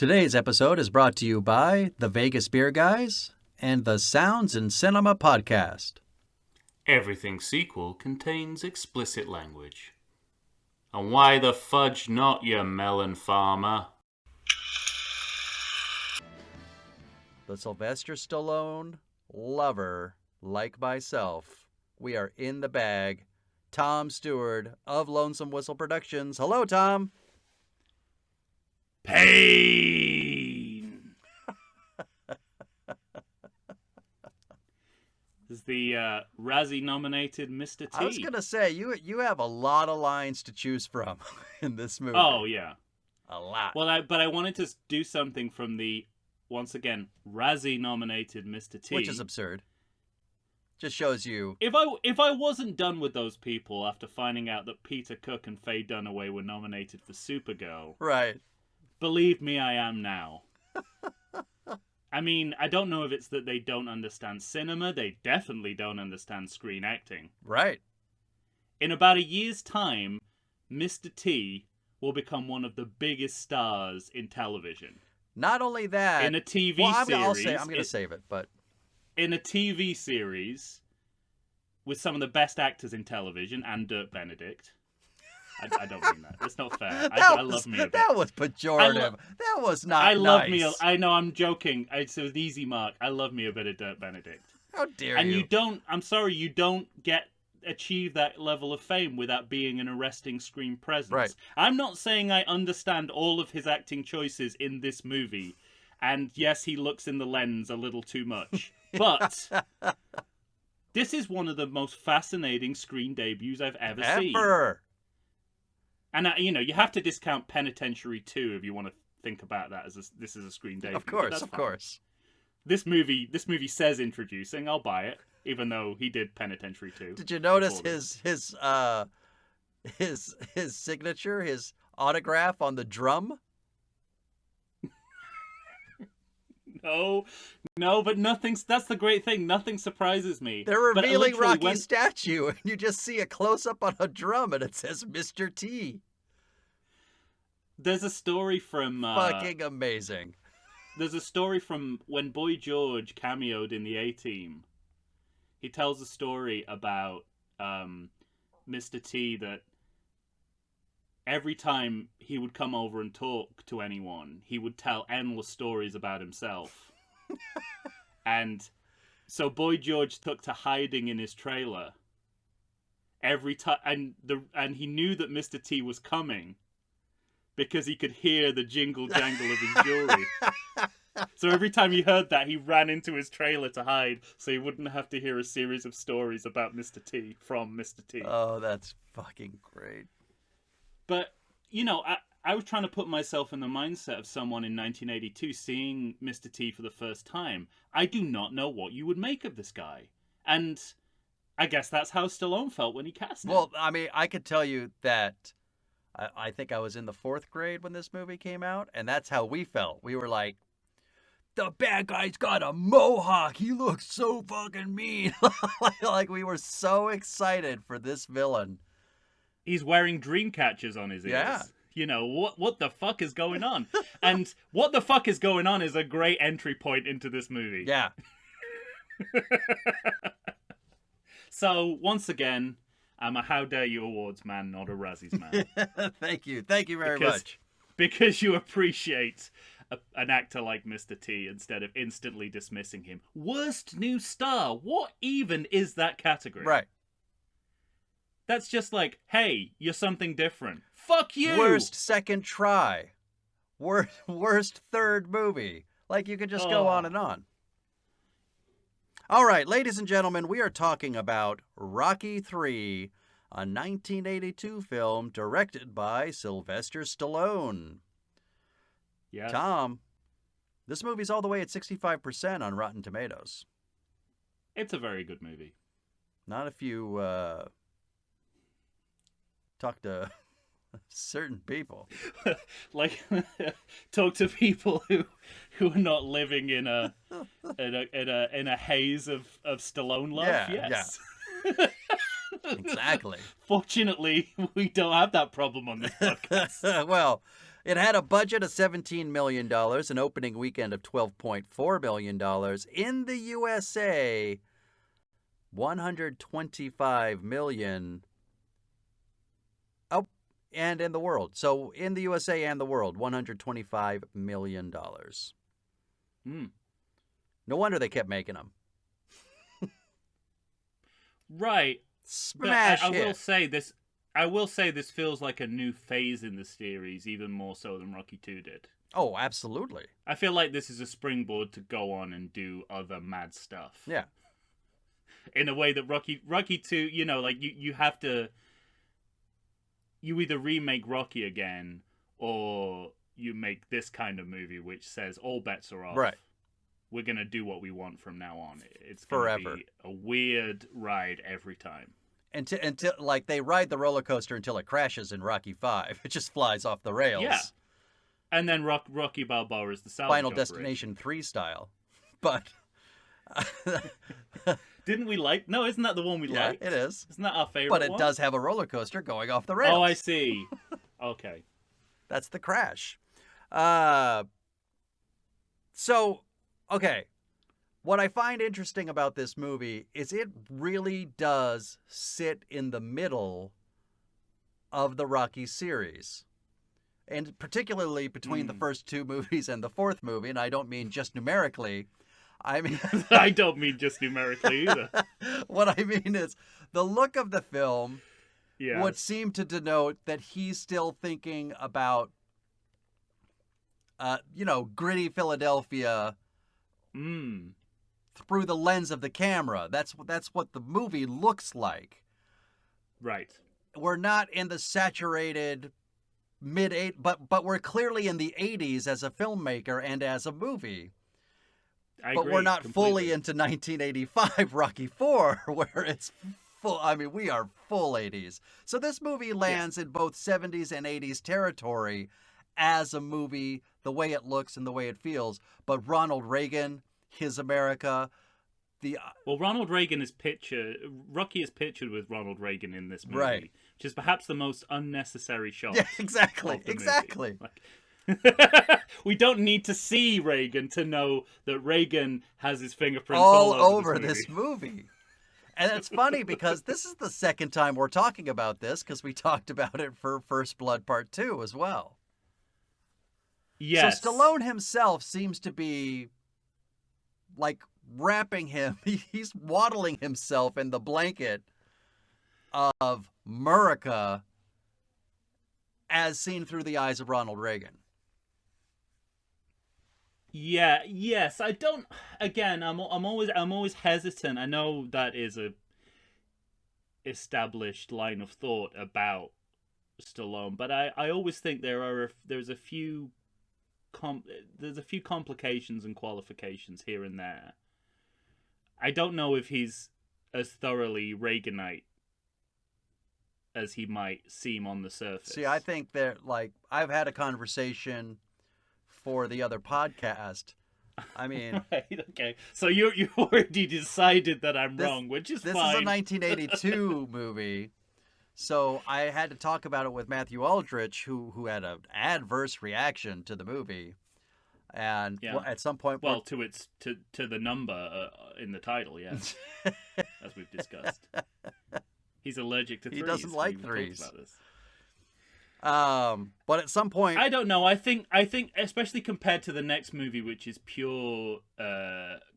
Today's episode is brought to you by the Vegas Beer Guys and the Sounds in Cinema podcast. Everything sequel contains explicit language. And why the fudge not, you melon farmer? The Sylvester Stallone lover, like myself. We are in the bag. Tom Stewart of Lonesome Whistle Productions. Hello, Tom. Pain! This is the Razzie-nominated Mr. T. I was going to say, you have a lot of lines to choose from in this movie. Oh, yeah. A lot. Well, but I wanted to do something from the, once again, Razzie-nominated Mr. T. Which is absurd. Just shows you. If I wasn't done with those people after finding out that Peter Cook and Faye Dunaway were nominated for Supergirl... Right. Believe me, I am now. I mean, I don't know if it's that they don't understand cinema. They definitely don't understand screen acting. Right. In about a year's time, Mr. T will become one of the biggest stars in television. Not only that... In a TV series... I'm going to save it, but... In a TV series with some of the best actors in television and Dirk Benedict... I don't mean that. It's not fair. I love me a bit. That was pejorative. That was not I love nice. me. I know, I'm joking. It's an easy mark. I love me a bit of Dirk Benedict. How dare you? And you don't, I'm sorry, you don't achieve that level of fame without being an arresting screen presence. Right. I'm not saying I understand all of his acting choices in this movie. And yes, he looks in the lens a little too much. But this is one of the most fascinating screen debuts I've ever seen. And, you have to discount Penitentiary 2 if you want to think about that as this is a screen debut. Of course. This movie says introducing. I'll buy it, even though he did Penitentiary 2. Did you notice his signature, his autograph on the drum? No, but that's the great thing. Nothing surprises me. They're revealing Rocky's statue, and you just see a close-up on a drum, and it says Mr. T. There's a story from... Fucking amazing. There's a story from when Boy George cameoed in the A-Team. He tells a story about Mr. T that every time he would come over and talk to anyone, he would tell endless stories about himself. And so Boy George took to hiding in his trailer every time, and he knew that Mr. T was coming because he could hear the jingle jangle of his jewelry. So every time he heard that, he ran into his trailer to hide so he wouldn't have to hear a series of stories about Mr. T from Mr. T. Oh, that's fucking great. But, I was trying to put myself in the mindset of someone in 1982 seeing Mr. T for the first time. I do not know what you would make of this guy. And I guess that's how Stallone felt when he cast him. Well, I mean, I could tell you that I think I was in the 4th grade when this movie came out, and that's how we felt. We were like, the bad guy's got a mohawk. He looks so fucking mean. Like we were so excited for this villain. He's wearing dream catchers on his ears. Yeah. What the fuck is going on? And what the fuck is going on is a great entry point into this movie. Yeah. So, once again, I'm a How Dare You Awards man, not a Razzies man. Thank you. Thank you very much. Because you appreciate an actor like Mr. T instead of instantly dismissing him. Worst new star. What even is that category? Right. That's just like, hey, you're something different. Fuck you! Worst second try. Worst third movie. Like, you could just go on and on. All right, ladies and gentlemen, we are talking about Rocky III, a 1982 film directed by Sylvester Stallone. Yes. Tom, this movie's all the way at 65% on Rotten Tomatoes. It's a very good movie. Not if you talk to certain people. Like, talk to people who are not living in a haze of Stallone love. Yeah, yes. Yeah. Exactly. Fortunately, we don't have that problem on this podcast. Well, It had a budget of $17 million, an opening weekend of $12.4 million. In the USA, $125 million. Oh, and in the world. So in the USA and the world, $125 million. Hmm. No wonder they kept making them. Right. Smash But I hit. will say this. I will say this feels like a new phase in the series, even more so than Rocky 2 did. Oh, absolutely. I feel like this is a springboard to go on and do other mad stuff. Yeah. In a way that Rocky 2, you know, like you have to, you either remake Rocky again or you make this kind of movie which says all bets are off. Right. We're going to do what we want from now on. It's Forever. going to be a weird ride every time. Until like they ride the roller coaster until it crashes in Rocky 5. It just flies off the rails. Yeah. And then Rocky Balboa is the salvage Final operation. Destination 3 style. But Didn't we like? No, isn't that the one we yeah, liked? it is. Isn't that our favorite But it one? does have a roller coaster going off the rails. Oh, I see. Okay. That's the crash. So, okay. What I find interesting about this movie is it really does sit in the middle of the Rocky series. And particularly between the first two movies and the fourth movie, and I don't mean just numerically. I mean, I don't mean just numerically either. what I mean is the look of the film Yeah. would seem to denote that he's still thinking about, gritty Philadelphia Mm. through the lens of the camera. That's what the movie looks like. Right. We're not in the saturated mid-80s, but we're clearly in the 80s as a filmmaker and as a movie. I But agree we're not completely. fully into 1985 Rocky 4, where it's full. I mean, we are full 80s. So this movie lands in both 70s and 80s territory as a movie, the way it looks and the way it feels. But Ronald Reagan, his America, Well, Ronald Reagan is pictured. Rocky is pictured with Ronald Reagan in this movie, Right. which is perhaps the most unnecessary shot. yeah, exactly, of the movie. exactly. Like, we don't need to see Reagan to know that Reagan has his fingerprints all all over this movie. And it's funny because this is the second time we're talking about this because we talked about it for First Blood Part 2 as well. Yes. So Stallone himself seems to be like wrapping him. He's waddling himself in the blanket of America as seen through the eyes of Ronald Reagan. Yeah. Yes. I don't. Again, I'm always hesitant. I know that is a established line of thought about Stallone, but I always think there's a few complications and qualifications here and there. I don't know if he's as thoroughly Reaganite as he might seem on the surface. See, I think that, like, I've had a conversation for the other podcast. I mean, Right, okay. So you already decided that I'm wrong, which is this fine. is a 1982 movie. So I had to talk about it with Matthew Aldrich, who had an adverse reaction to the movie. And Yeah. at some point, Well, to the number in the title, yeah, as we've discussed. He's allergic to He threes. doesn't like We talked threes. about this. but at some point, I don't know. I think especially compared to the next movie, which is pure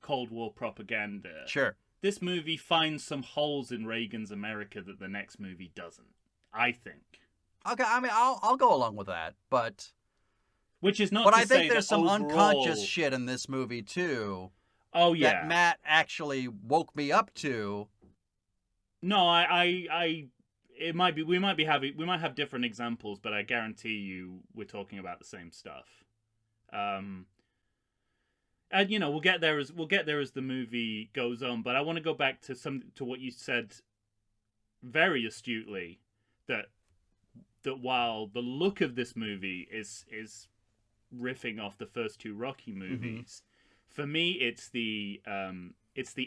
Cold War propaganda. sure. This movie finds some holes in Reagan's America that the next movie doesn't. I think. Okay, I mean, I'll go along with that, but Which is not. but to I say think there's that some overall... unconscious shit in this movie too Oh yeah. that Matt actually woke me up to. No, I it might be we might have different examples, but I guarantee you we're talking about the same stuff. And we'll get there as the movie goes on, but I want to go back to what you said very astutely, that while the look of this movie is riffing off the first two Rocky movies, for me it's the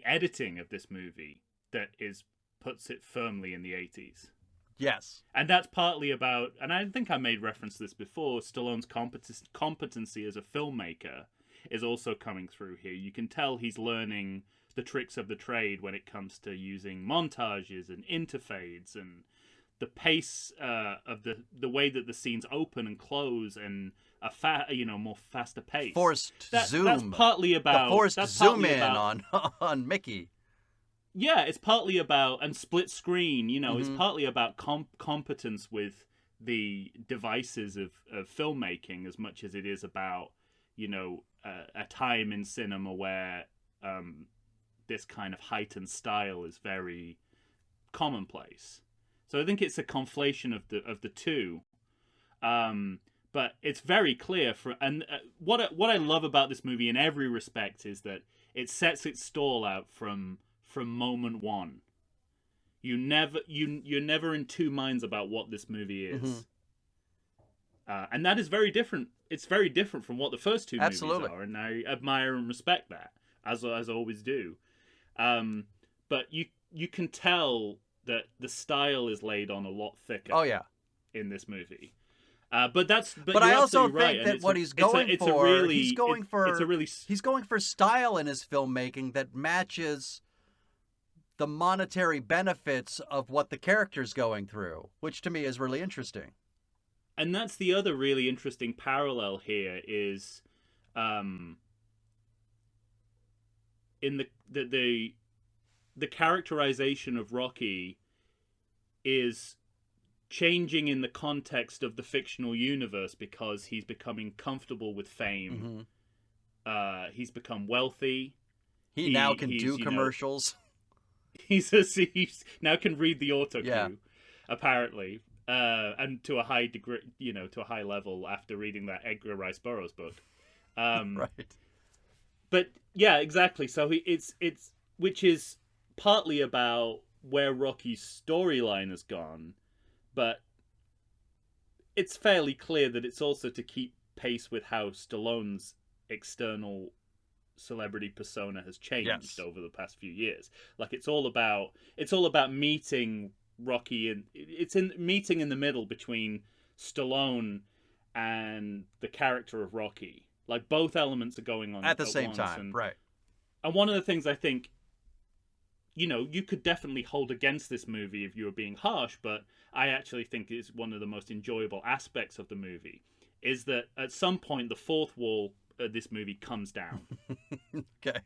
editing of this movie that puts it firmly in the 80s. Yes. And that's partly about, and I think I made reference to this before, Stallone's competency as a filmmaker is also coming through here. You can tell he's learning the tricks of the trade when it comes to using montages and interfades and the pace of the way that the scenes open and close and a more faster pace. Forced zoom. That's partly about the forced zoom in on Mickey. Yeah, it's partly about, and split screen, it's Mm-hmm. partly about competence with the devices of filmmaking as much as it is about, a time in cinema where this kind of heightened style is very commonplace. So I think it's a conflation of the two. But it's very clear what I love about this movie in every respect is that it sets its stall out from moment one. You're never in two minds about what this movie is. And that is very different. It's very different from what the first two Absolutely. movies are, and I admire and respect that, as I always do. But you can tell that the style is laid on a lot thicker. Oh yeah. In this movie. But I you're also absolutely right, think that what he's going for, he's going for style in his filmmaking that matches the monetary benefits of what the character's going through, which to me is really interesting. And that's the other really interesting parallel here is in the characterization of Rocky is changing in the context of the fictional universe because he's becoming comfortable with fame. He's become wealthy. He now can do commercials. He's now can read the auto cue, apparently, and to a high degree, to a high level after reading that Edgar Rice Burroughs book. Right. But yeah, exactly. So it's which is partly about where Rocky's storyline has gone, but it's fairly clear that it's also to keep pace with how Stallone's external celebrity persona has changed over the past few years. Like it's all about meeting Rocky, and it's in meeting in the middle between Stallone and the character of Rocky. Like both elements are going on at the same time, right? And one of the things I think, you could definitely hold against this movie if you were being harsh, but I actually think is one of the most enjoyable aspects of the movie is that at some point the fourth wall of this movie comes down. Okay.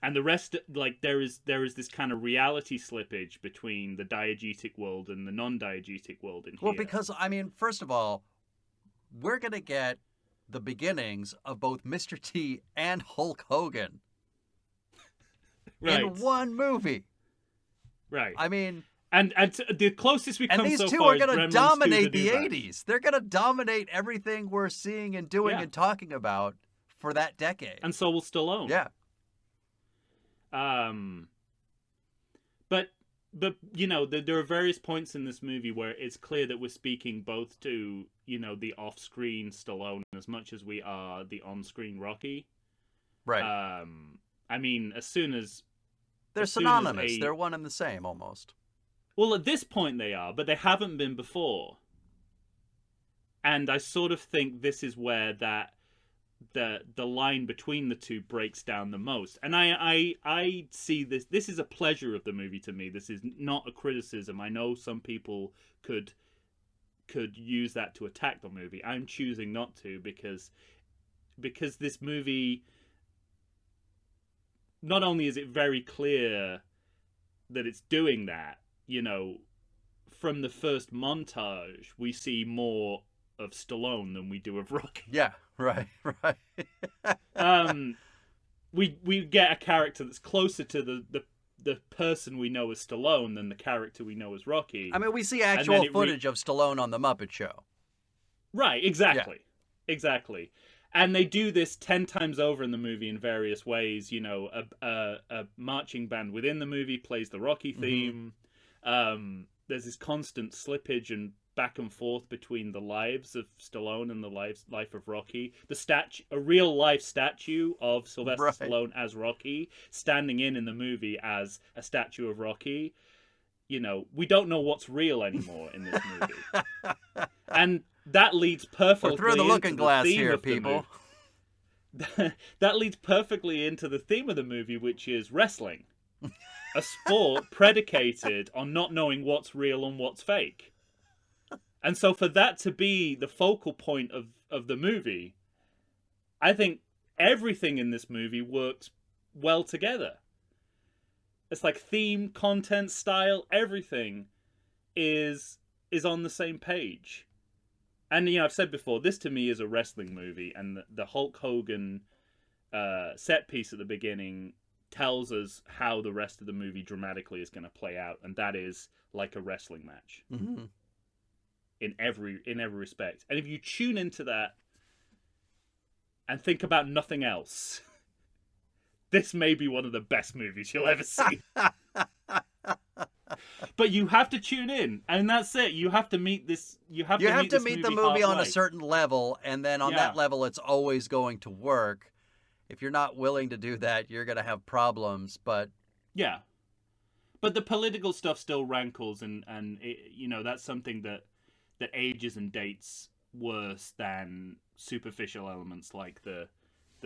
And the rest, like there is this kind of reality slippage between the diegetic world and the non-diegetic world in here. Well, because I mean, first of all, we're gonna get the beginnings of both Mr. T and Hulk Hogan in one movie. Right. I mean, and the closest we come and these so two far are going to Gremlins dominate 2: the Back. 80s. They're going to dominate everything we're seeing and doing and talking about for that decade. And so will Stallone. Yeah. But there are various points in this movie where it's clear that we're speaking both to the off-screen Stallone as much as we are the on-screen Rocky. Right. I mean, as soon as they're synonymous. They're one and the same almost. Well, at this point they are, but they haven't been before. And I sort of think this is where the line between the two breaks down the most. And I see this. This is a pleasure of the movie to me. This is not a criticism. I know some people could use that to attack the movie. I'm choosing not to because this movie, not only is it very clear that it's doing that, from the first montage, we see more of Stallone than we do of Rocky. Yeah, right. We get a character that's closer to the person we know as Stallone than the character we know as Rocky. I mean, we see actual footage of Stallone on The Muppet Show. Right, exactly. Yeah. Exactly. And they do this 10 times over in the movie in various ways. A marching band within the movie plays the Rocky theme. Mm-hmm. There's this constant slippage and back and forth between the lives of Stallone and the life of Rocky. A real life statue of Sylvester Stallone as Rocky, standing in the movie as a statue of Rocky. we don't know what's real anymore in this movie. And that leads perfectly We're through the looking into glass the theme here, of the people. that leads perfectly into the theme of the movie, which is wrestling. A sport predicated on not knowing what's real and what's fake. And so for that to be the focal point of the movie, I think everything in this movie works well together. It's like theme, content, style, everything is on the same page. And I've said before, this to me is a wrestling movie, and the Hulk Hogan set piece at the beginning tells us how the rest of the movie dramatically is going to play out, and that is like a wrestling match. Mm-hmm. In every respect. And if you tune into that and think about nothing else, this may be one of the best movies you'll ever see. But you have to tune in, and that's it. You have to meet this. You have to meet the movie on a halfway. certain level, and then on that level, it's always going to work. If you're not willing to do that, you're going to have problems. But yeah, but the political stuff still rankles, and that's something that ages and dates worse than superficial elements like the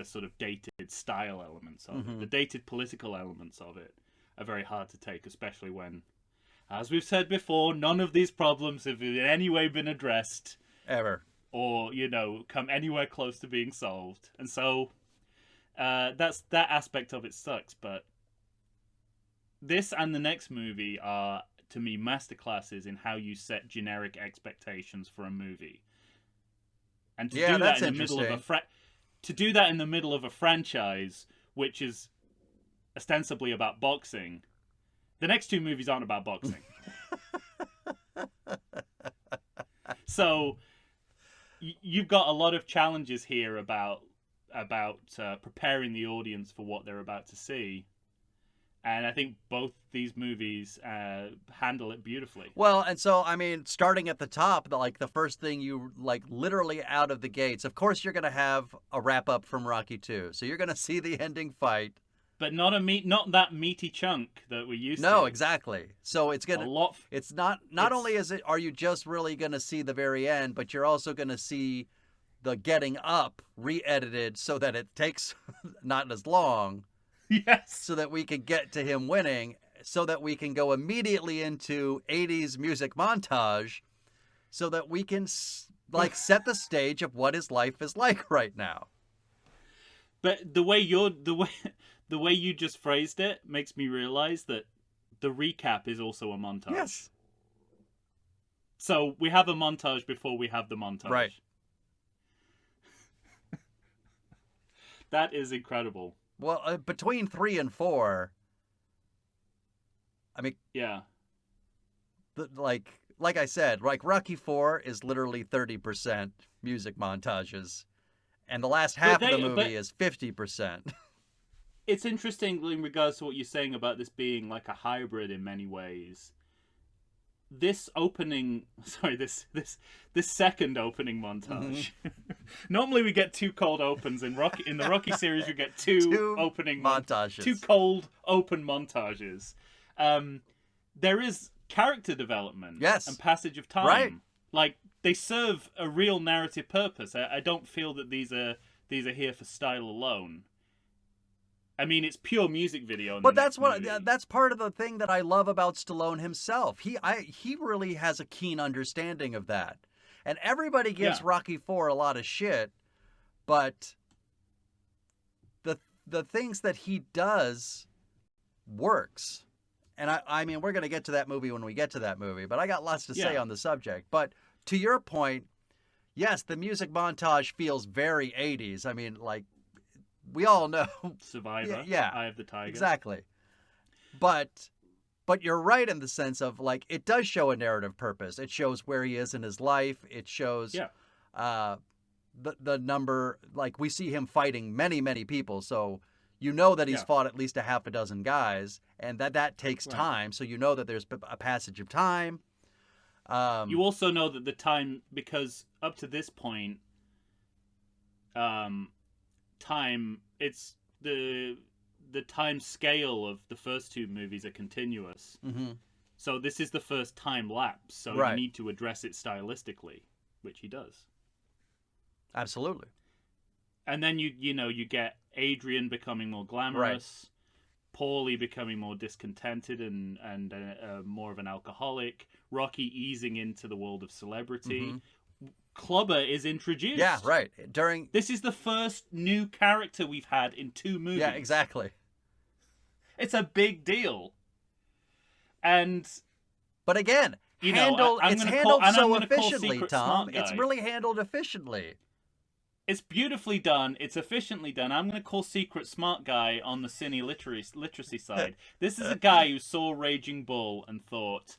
sort of dated style elements of it. The dated political elements of it are very hard to take, especially when, as we've said before, none of these problems have in any way been addressed. Ever. Or, come anywhere close to being solved. And so, that aspect of it sucks, but this and the next movie are, to me, masterclasses in how you set generic expectations for a movie. And to do that in the middle of to do that in the middle of a franchise which is ostensibly about boxing. The next two movies aren't about boxing. So you've got a lot of challenges here about preparing the audience for what they're about to see. And I think both these movies handle it beautifully. Well, and so, starting at the top, the first thing you, literally out of the gates, of course you're going to have a wrap-up from Rocky 2. So you're going to see the ending fight. But not that meaty chunk that we used to. No, exactly. So it's going to... It's not only are you just really going to see the very end, but you're also going to see the getting up re-edited so that it takes not as long. Yes. So that we can get to him winning, so that we can go immediately into 80s music montage, so that we can set the stage of what his life is like right now. But the way you just phrased it makes me realize that the recap is also a montage. Yes. So we have a montage before we have the montage. Right. That is incredible. Well, between 3 and 4, yeah, like I said, Rocky 4 is literally 30% music montages, and the last half of the movie is 50%. It's interesting in regards to what you're saying about this being like a hybrid in many ways. This second opening montage. Normally we get two cold opens in the Rocky series. We get two opening montages, two cold open montages. There is character development, yes, and passage of time. Right. Like they serve a real narrative purpose. I don't feel that these are here for style alone. It's pure music video. But that's part of the thing that I love about Stallone himself. He really has a keen understanding of that. And everybody gives Rocky 4 a lot of shit, but the things that he does works. And we're going to get to that movie when we get to that movie, but I got lots to say on the subject. But to your point, yes, the music montage feels very 80s. We all know Survivor. Yeah, Eye of the Tiger. Exactly. But you're right in the sense of it does show a narrative purpose. It shows where he is in his life. It shows the number, we see him fighting many, many people. So that he's fought at least a half a dozen guys, and that takes time. So that there's a passage of time. You also know that the time, because up to this point, it's the time scale of the first two movies are continuous. Mm-hmm. So this is the first time lapse. So Right. you need to address it stylistically, which he does. Absolutely. And then you get Adrian becoming more glamorous, Paulie becoming more discontented and more of an alcoholic, Rocky easing into the world of celebrity. Clubber is introduced. Yeah, right. This is the first new character we've had in 2 movies. Yeah, exactly. It's a big deal. And But again, I'm handled gonna so call efficiently, Secret Tom. Smart Guy. It's really handled efficiently. It's beautifully done. It's efficiently done. I'm going to call Secret Smart Guy on the cine literacy side. This is a guy who saw Raging Bull and thought...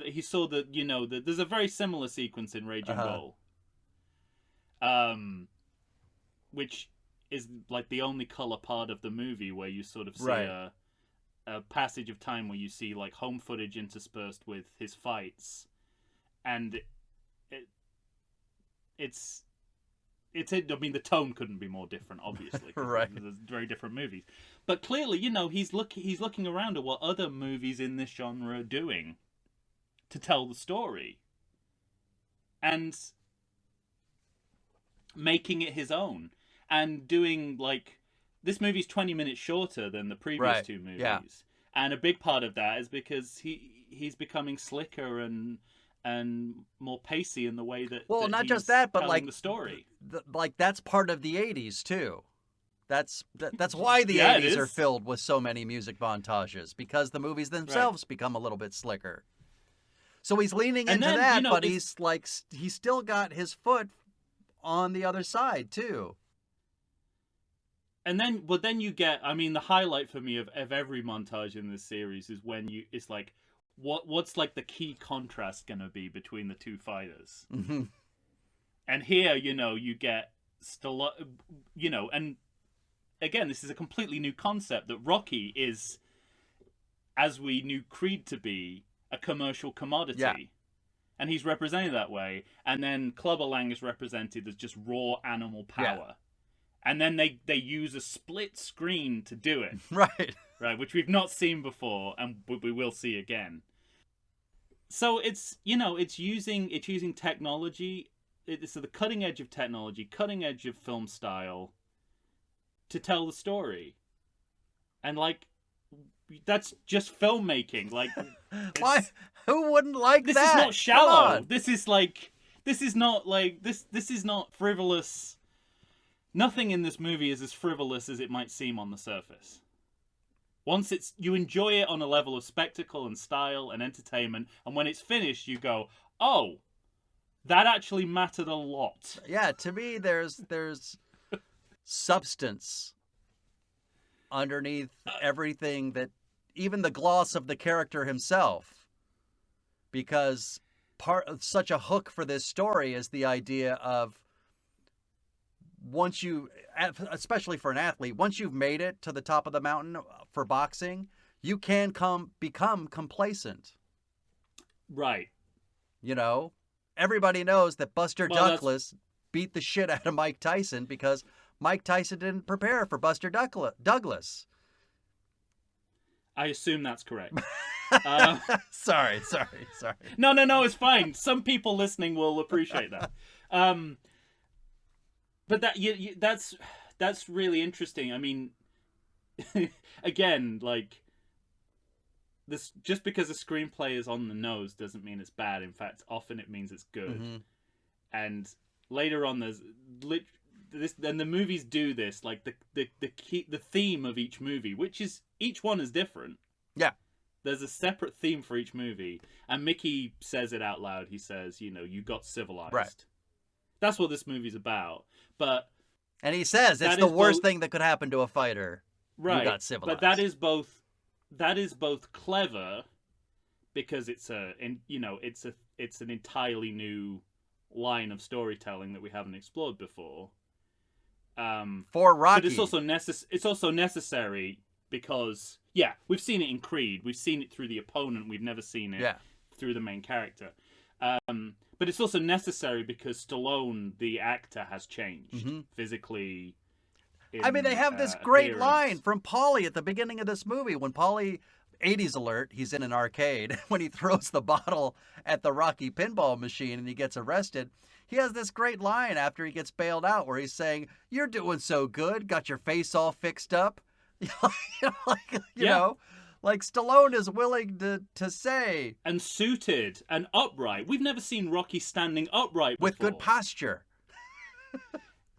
he saw there's a very similar sequence in Raging Bull. Which is like the only color part of the movie where you sort of see a passage of time where you see like home footage interspersed with his fights. And I mean, the tone couldn't be more different, obviously. Right. There's very different movies. But clearly, he's looking around at what other movies in this genre are doing to tell the story. And making it his own. And doing, like... This movie's 20 minutes shorter than the previous 2 movies. Yeah. And a big part of that is because he's becoming slicker and more pacey in the way that not he's just that, but telling like the story. That's part of the 80s too. That's why the Yeah, it 80s are is. filled with so many music montages, because the movies themselves become a little bit slicker. So he's leaning And into then, that, you know, but it's- he's still got his foot on the other side too. And then you get, I mean, the highlight for me of every montage in this series is when it's like, what's like the key contrast going to be between the 2 fighters? Mm-hmm. And here, you get and again, this is a completely new concept that Rocky is, as we knew Creed to be, a commercial commodity. Yeah. And he's represented that way. And then Clubber Lang is represented as just raw animal power. Yeah. And then they use a split screen to do it. Right. Right, which we've not seen before, and we will see again. So it's using technology. It's the cutting edge of technology, cutting edge of film style, to tell the story, and like that's just filmmaking. Like, Why? Who wouldn't like this that? is not Come shallow. on. This is not frivolous. Nothing in this movie is as frivolous as it might seem on the surface. Once you enjoy it on a level of spectacle and style and entertainment, and when it's finished, you go, "Oh, that actually mattered a lot." Yeah, to me, there's substance underneath everything, that even the gloss of the character himself, because part of such a hook for this story is the idea of, once you, especially for an athlete, once you've made it to the top of the mountain for boxing, you can become complacent. Right. Everybody knows that Buster Well, Douglas beat the shit out of Mike Tyson because Mike Tyson didn't prepare for Buster Douglas. I assume that's correct. Sorry. No, it's fine. Some people listening will appreciate that. But that's really interesting. I mean, again, like, this, just because a screenplay is on the nose doesn't mean it's bad. In fact, often it means it's good. Mm-hmm. And later on, then the movies do this, like the theme of each movie, which is, each one is different. Yeah. There's a separate theme for each movie, and Mickey says it out loud. He says, you got civilized. Right. That's what this movie's about. And he says it's the worst thing that could happen to a fighter. Right. You got civilized. But that is both clever, because it's an entirely new line of storytelling that we haven't explored before. For Rocky. But it's also necessary because, yeah, we've seen it in Creed. We've seen it through the opponent. We've never seen it through the main character. But it's also necessary because Stallone, the actor, has changed physically. I mean, they have this great appearance. line from Paulie at the beginning of this movie when Paulie 80s alert, he's in an arcade. When he throws the bottle at the Rocky pinball machine and he gets arrested, he has this great line after he gets bailed out where he's saying, "You're doing so good, got your face all fixed up." You know, like Stallone is willing to say. And suited and upright. We've never seen Rocky standing upright before. With good posture.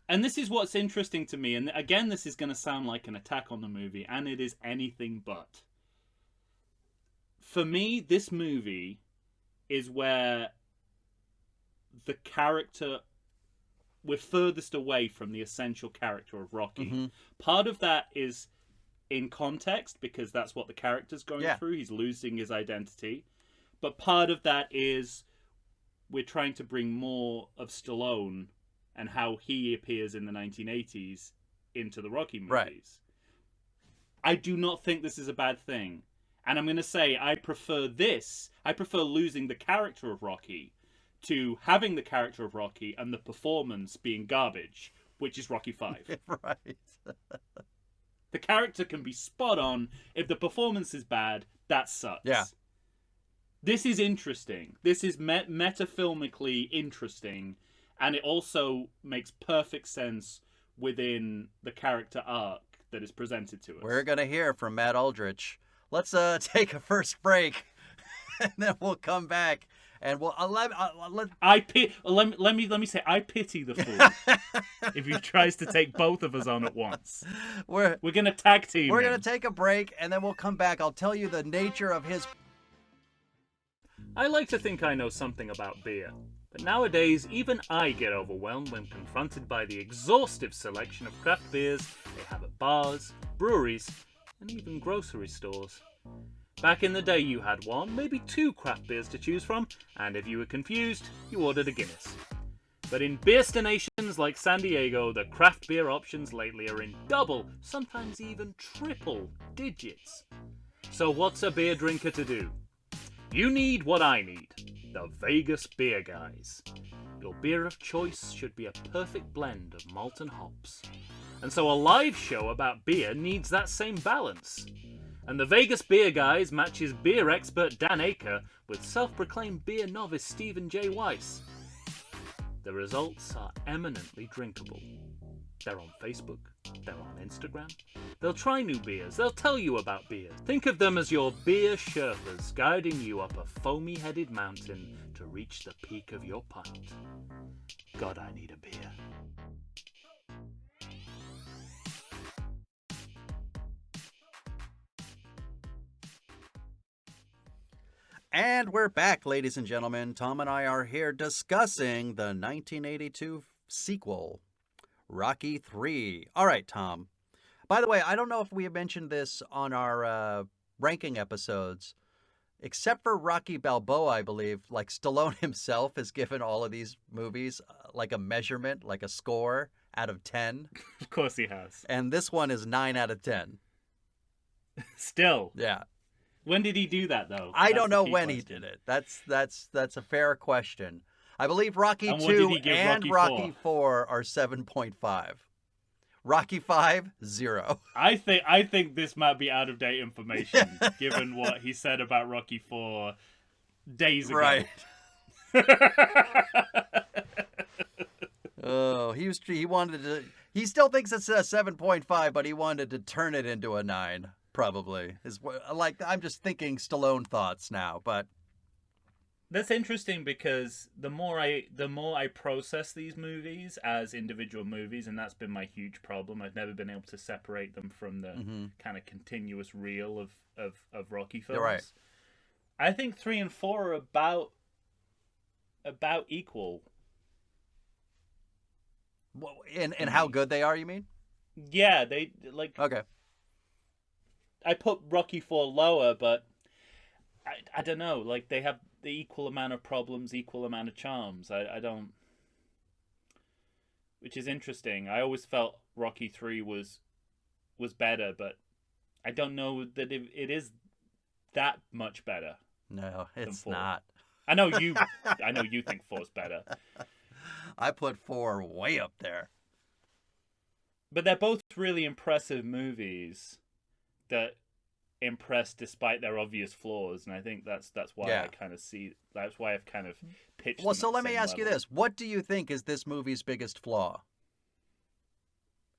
And this is what's interesting to me. And again, this is going to sound like an attack on the movie, and it is anything but. For me, this movie is where the character, we're furthest away from the essential character of Rocky. Mm-hmm. Part of that is in context, because that's what the character's going through. He's losing his identity. But part of that is we're trying to bring more of Stallone and how he appears in the 1980s into the Rocky movies. Right. I do not think this is a bad thing. And I'm going to say I prefer this. I prefer losing the character of Rocky to having the character of Rocky and the performance being garbage, which is Rocky 5. Right. The character can be spot on. If the performance is bad, that sucks. Yeah. This is interesting. This is metafilmically interesting, and it also makes perfect sense within the character arc that is presented to us. We're going to hear from Matt Aldrich. Let's take a first break, and then we'll come back. And we'll let me say, I pity the fool if he tries to take both of us on at once. We're gonna tag team. We're gonna take a break, and then we'll come back. I'll tell you the nature of his. I like to think I know something about beer, but nowadays even I get overwhelmed when confronted by the exhaustive selection of craft beers they have at bars, breweries, and even grocery stores. Back in the day you had one, maybe two craft beers to choose from, and if you were confused, you ordered a Guinness. But in beerstinations like San Diego, the craft beer options lately are in double, sometimes even triple digits. So what's a beer drinker to do? You need what I need, the Vegas Beer Guys. Your beer of choice should be a perfect blend of malt and hops. And so a live show about beer needs that same balance. And the Vegas Beer Guys matches beer expert Dan Aker with self-proclaimed beer novice Stephen J. Weiss. The results are eminently drinkable. They're on Facebook, they're on Instagram. They'll try new beers, they'll tell you about beer. Think of them as your beer Sherpas guiding you up a foamy-headed mountain to reach the peak of your pint. God, I need a beer. And we're back, ladies and gentlemen. Tom and I are here discussing the 1982 sequel, Rocky III. All right, Tom. By the way, I don't know if we mentioned this on our ranking episodes. Except for Rocky Balboa, I believe, like Stallone himself has given all of these movies like a measurement, like a score out of 10. Of course he has. And this one is 9 out of 10. Still. Yeah. When did he do that, though? I don't know when he did it. That's a fair question. I believe Rocky And what 2 did he give and Rocky Rocky 4 are 7.5. Rocky 5, 0. I think this might be out of date information, given what he said about Rocky 4 days ago. Right. Oh, he wanted to. He still thinks it's a 7.5, but he wanted to turn it into a 9. Probably is like I'm just thinking Stallone thoughts now, but that's interesting because the more I process these movies as individual movies, and that's been my huge problem. I've never been able to separate them from the kind of continuous reel of Rocky films. You're right. I think 3 and 4 are about equal. And how good they are, you mean? Yeah, they like. Okay. I put Rocky 4 lower, but I don't know. Like, they have the equal amount of problems, equal amount of charms. I don't... Which is interesting. I always felt Rocky 3 was better, but I don't know that it is that much better. No, it's 4. not. I know you think 4's better. I put 4 way up there. But they're both really impressive movies that impressed despite their obvious flaws, and I think that's why Yeah. I kind of see. That's why I've kind of pitched. Well, them so at the let me same ask you level. this: what do you think is this movie's biggest flaw?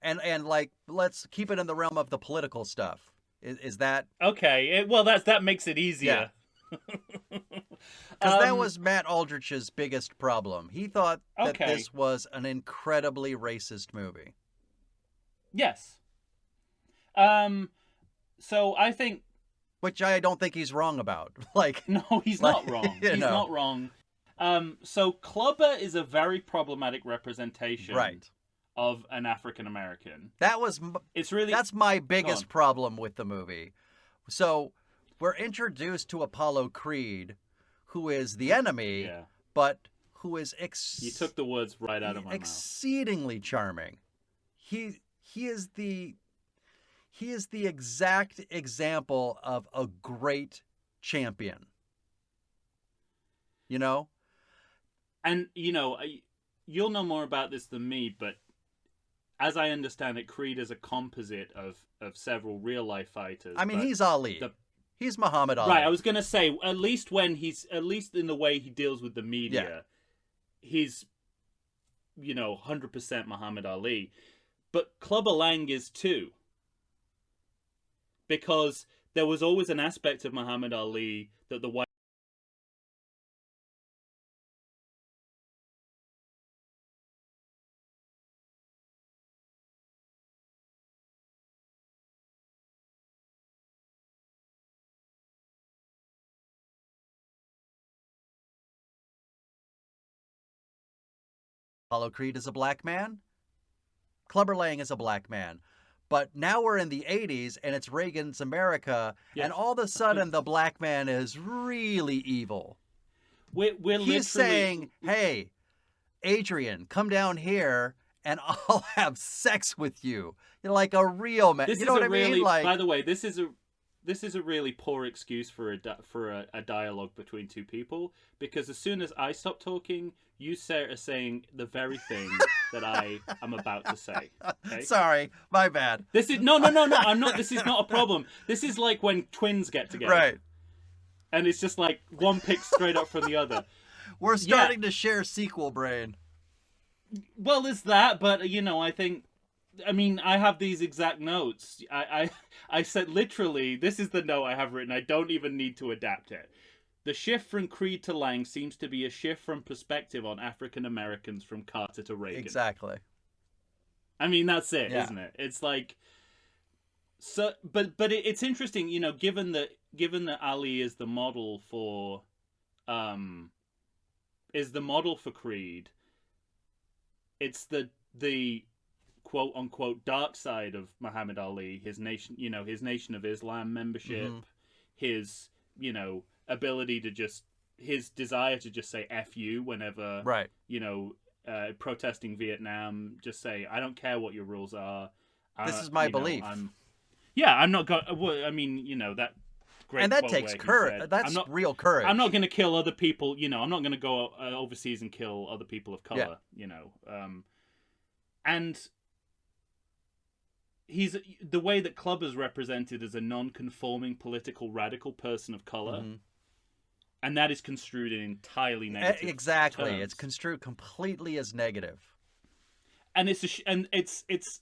And like, let's keep it in the realm of the political stuff. Is that Okay, well that makes it easier. because that was Matt Aldrich's biggest problem? He thought that Okay. this was an incredibly racist movie. Yes. So I think Which I don't think he's wrong about. Like, no, he's Like, not wrong. you He's know. not wrong. So Clubber is a very problematic representation right. of an African American. That was It's really that's my Go biggest on. problem with the movie. So we're introduced to Apollo Creed, who is the enemy, yeah. but who is You took the words right out of my mouth. exceedingly charming. He is the exact example of a great champion. You know? And you'll know more about this than me, but as I understand it, Creed is a composite of several real life fighters. I mean, but he's Ali. the- He's Muhammad Ali. right. I was gonna say at least in the way he deals with the media, he's 100% Muhammad Ali. But Clubber Lang is too, because there was always an aspect of Muhammad Ali that the white. Apollo Creed is a black man. Clubber Lang is a black man. But now we're in the 80s and it's Reagan's America, Yes. and all of a sudden the black man is really evil. We're He's literally saying, hey, Adrian, come down here and I'll have sex with you. You're like a real man. This You is know what a I mean? really. Like, By the way, this is a really poor excuse for a dialogue between two people, because as soon as I stop talking, you are saying the very thing that I am about to say. Okay? sorry, my bad. This is no. I'm not. This is not a problem. This is like when twins get together, Right. and it's just like one picks straight up from the other. We're starting to share sequel brain. Well, there's that, but I mean, I have these exact notes. I said literally, this is the note I have written. I don't even need to adapt it. The shift from Creed to Lang seems to be a shift from perspective on African Americans from Carter to Reagan. Exactly. I mean, that's it, Yeah. isn't it? It's like, so, but it's interesting, given that Ali is the model for, Creed. It's the quote unquote dark side of Muhammad Ali, his Nation of Islam membership, Mhm. his ability to his desire to just say F you whenever Right. protesting Vietnam, just say I don't care what your rules are. This is my belief. I'm not going. I mean, that great. And that quote takes where he courage. said, That's real courage. I'm not going to kill other people. I'm not going to go overseas and kill other people of color. And he's the way that Clubber's represented as a non-conforming political radical person of color, Mhm. and that is construed in entirely negative. Exactly. terms. It's construed completely as negative. And it's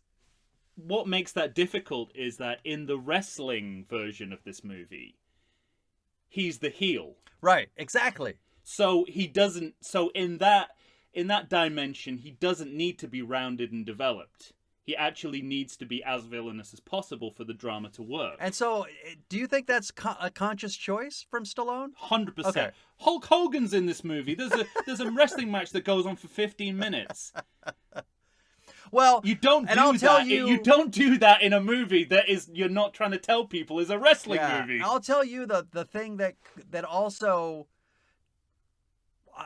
what makes that difficult is that in the wrestling version of this movie, he's the heel. Right. Exactly. So he doesn't. So in that dimension, he doesn't need to be rounded and developed. He actually needs to be as villainous as possible for the drama to work. And so, do you think that's a conscious choice from Stallone? 100%. Okay. Hulk Hogan's in this movie. There's a wrestling match that goes on for 15 minutes. Well, You don't and do I'll that. tell you- You don't do that in a movie that you're not trying to tell people is a wrestling movie. I'll tell you the thing that also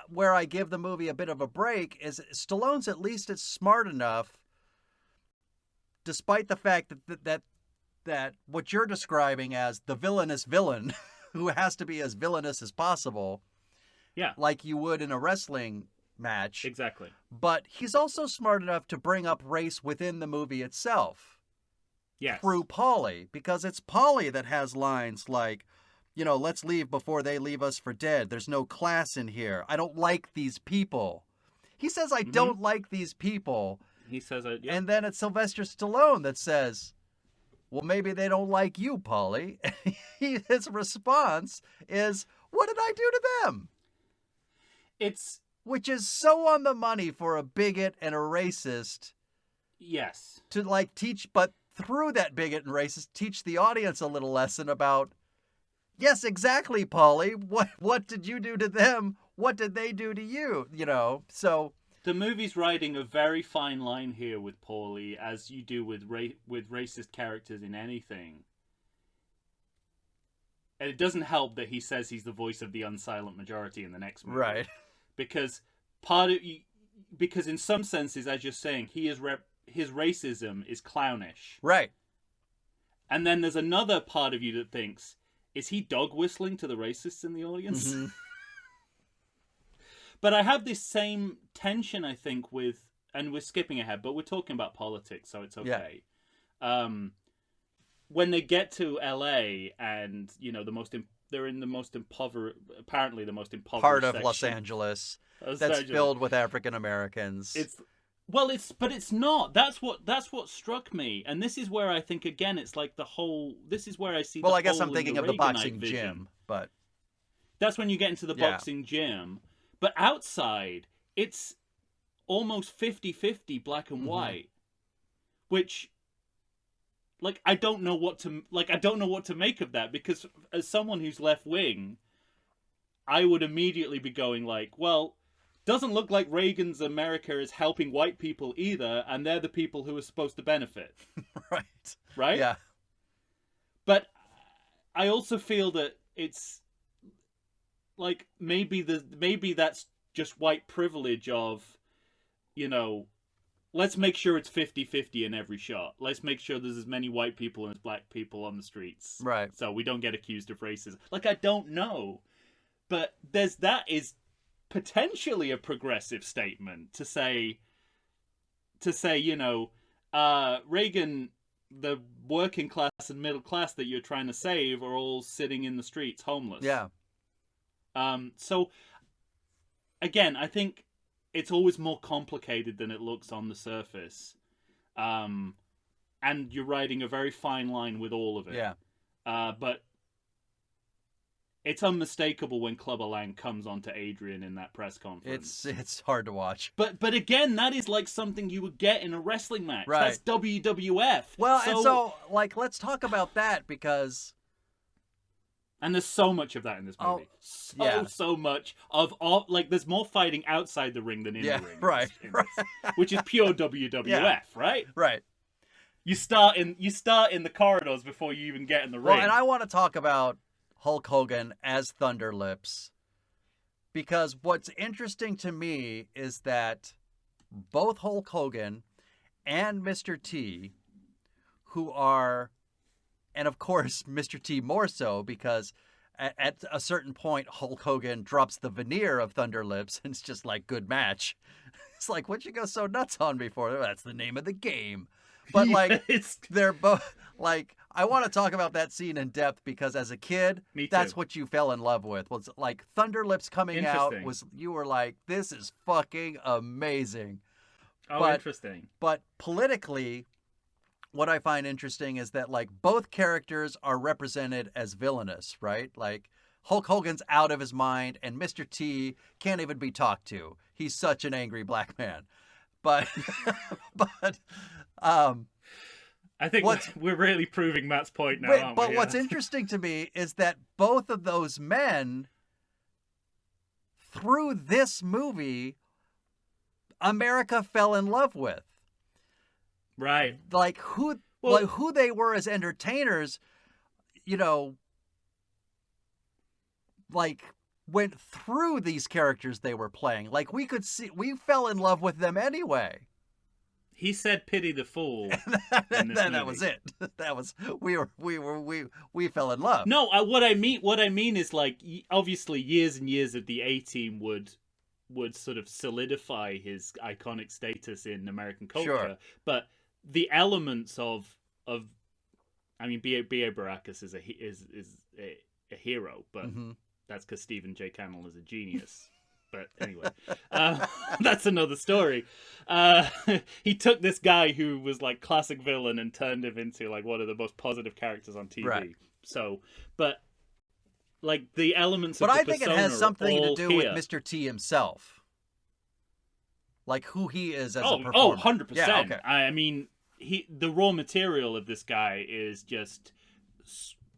where I give the movie a bit of a break is Stallone's at least it's smart enough, despite the fact that what you're describing as the villainous villain who has to be as villainous as possible, Yeah. like you would in a wrestling match. Exactly. But he's also smart enough to bring up race within the movie itself. Yes. through Paulie, because it's Paulie that has lines like, let's leave before they leave us for dead. There's no class in here. I don't like these people. He says, I don't like these people. He says, yep. And then it's Sylvester Stallone that says, well, maybe they don't like you, Paulie. His response is, what did I do to them? Which is so on the money for a bigot and a racist. Yes. To teach, but through that bigot and racist, teach the audience a little lesson about, yes, exactly, Paulie. What did you do to them? What did they do to you? So the movie's riding a very fine line here with Paulie, as you do with racist characters in anything. And it doesn't help that he says he's the voice of the unsilent majority in the next movie. Right. Because in some senses, as you're saying, his racism is clownish. Right. And then there's another part of you that thinks, is he dog whistling to the racists in the audience? Mm-hmm. But I have this same tension, I think, and we're skipping ahead, but we're talking about politics, so it's okay. Yeah. When they get to LA and, they're in the most impoverished part of section. Los Angeles that's filled with African Americans. But it's not. That's what struck me, and this is where I think again it's like this is where I see. Well, I guess I'm thinking of the boxing vision. gym, but that's when you get into the boxing gym. But outside, it's almost 50-50 black and white, which, I don't know what to make of that, because as someone who's left wing, I would immediately be going well, doesn't look like Reagan's America is helping white people either, and they're the people who are supposed to benefit. Right? Yeah. But I also feel that it's maybe that's just white privilege of, let's make sure it's 50-50 in every shot. Let's make sure there's as many white people as black people on the streets. Right. So we don't get accused of racism. I don't know. But that is potentially a progressive statement to say, Reagan, the working class and middle class that you're trying to save are all sitting in the streets homeless. Yeah. So, again, I think it's always more complicated than it looks on the surface. And you're riding a very fine line with all of it. Yeah. But it's unmistakable when Clubber Lang comes onto Adrian in that press conference. It's hard to watch. But again, that is something you would get in a wrestling match. Right. That's WWF. Well, and so let's talk about that, because... And there's so much of that in this movie. So much of there's more fighting outside the ring than in the ring. Right. Which is pure WWF, right? Right. You start in the corridors before you even get in the ring. Well, and I want to talk about Hulk Hogan as Thunder Lips, because what's interesting to me is that both Hulk Hogan and Mr. T, who are, and of course Mr. T more so, because at a certain point Hulk Hogan drops the veneer of Thunder Lips and it's just good match. It's what'd you go so nuts on me for? That's the name of the game. But they're both I want to talk about that scene in depth, because as a kid, that's what you fell in love with. Was Thunder Lips coming out you were this is fucking amazing. Oh, interesting. But politically, what I find interesting is that both characters are represented as villainous, right? Hulk Hogan's out of his mind, and Mr. T can't even be talked to. He's such an angry black man. But I think we're really proving Matt's point now, aren't we? But what's interesting to me is that both of those men, through this movie, America fell in love with. Right. Who they were as entertainers, went through these characters they were playing. We fell in love with them anyway. He said, "Pity the fool." That was it. That was we fell in love. No, what I mean is obviously years and years of the A-Team would sort of solidify his iconic status in American culture. Sure. But the elements of I mean, B.A. Baracus is a hero, but Mm-hmm. that's because Stephen J. Cannell is a genius. But anyway, that's another story. He took this guy who was like classic villain and turned him into like one of the most positive characters on TV. Right. So, but like the elements of But the I think it persona has are something to all do here. with Mr. T himself. Like who he is as a Oh, performer. 100%. Yeah, okay. I mean, the raw material of this guy is just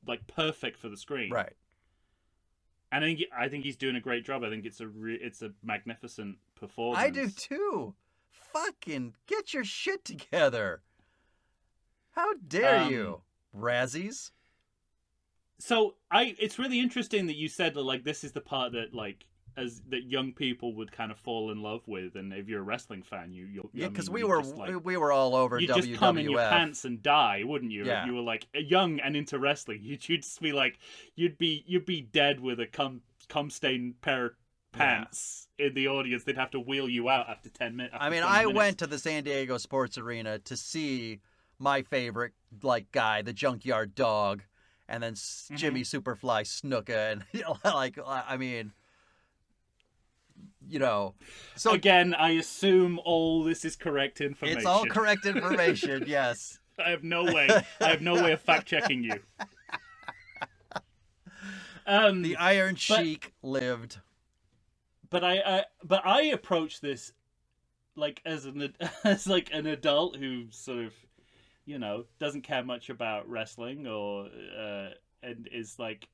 like perfect for the screen. Right. And I think he's doing a great job. I think it's a magnificent performance. I do too. Fucking get your shit together. How dare you, Razzies? So it's really interesting that you said that like this is the part that like that young people would kind of fall in love with, and if you're a wrestling fan, Yeah, because we were all over you'd WWF. just come in your pants and die, wouldn't you? Yeah. If you were like young and into wrestling, you'd just be like you'd be dead with a cum stained pair of pants in the audience. They'd have to wheel you out after 10 minutes. I mean, I went to the San Diego Sports Arena to see my favorite like guy, the Junkyard Dog, and then Jimmy Superfly Snuka, and like I mean. So again, I assume all this is correct information. It's all correct information, yes. I have no way of fact checking you. The Iron Sheik lived. But I approach this like as like an adult who sort of, doesn't care much about wrestling or and is like,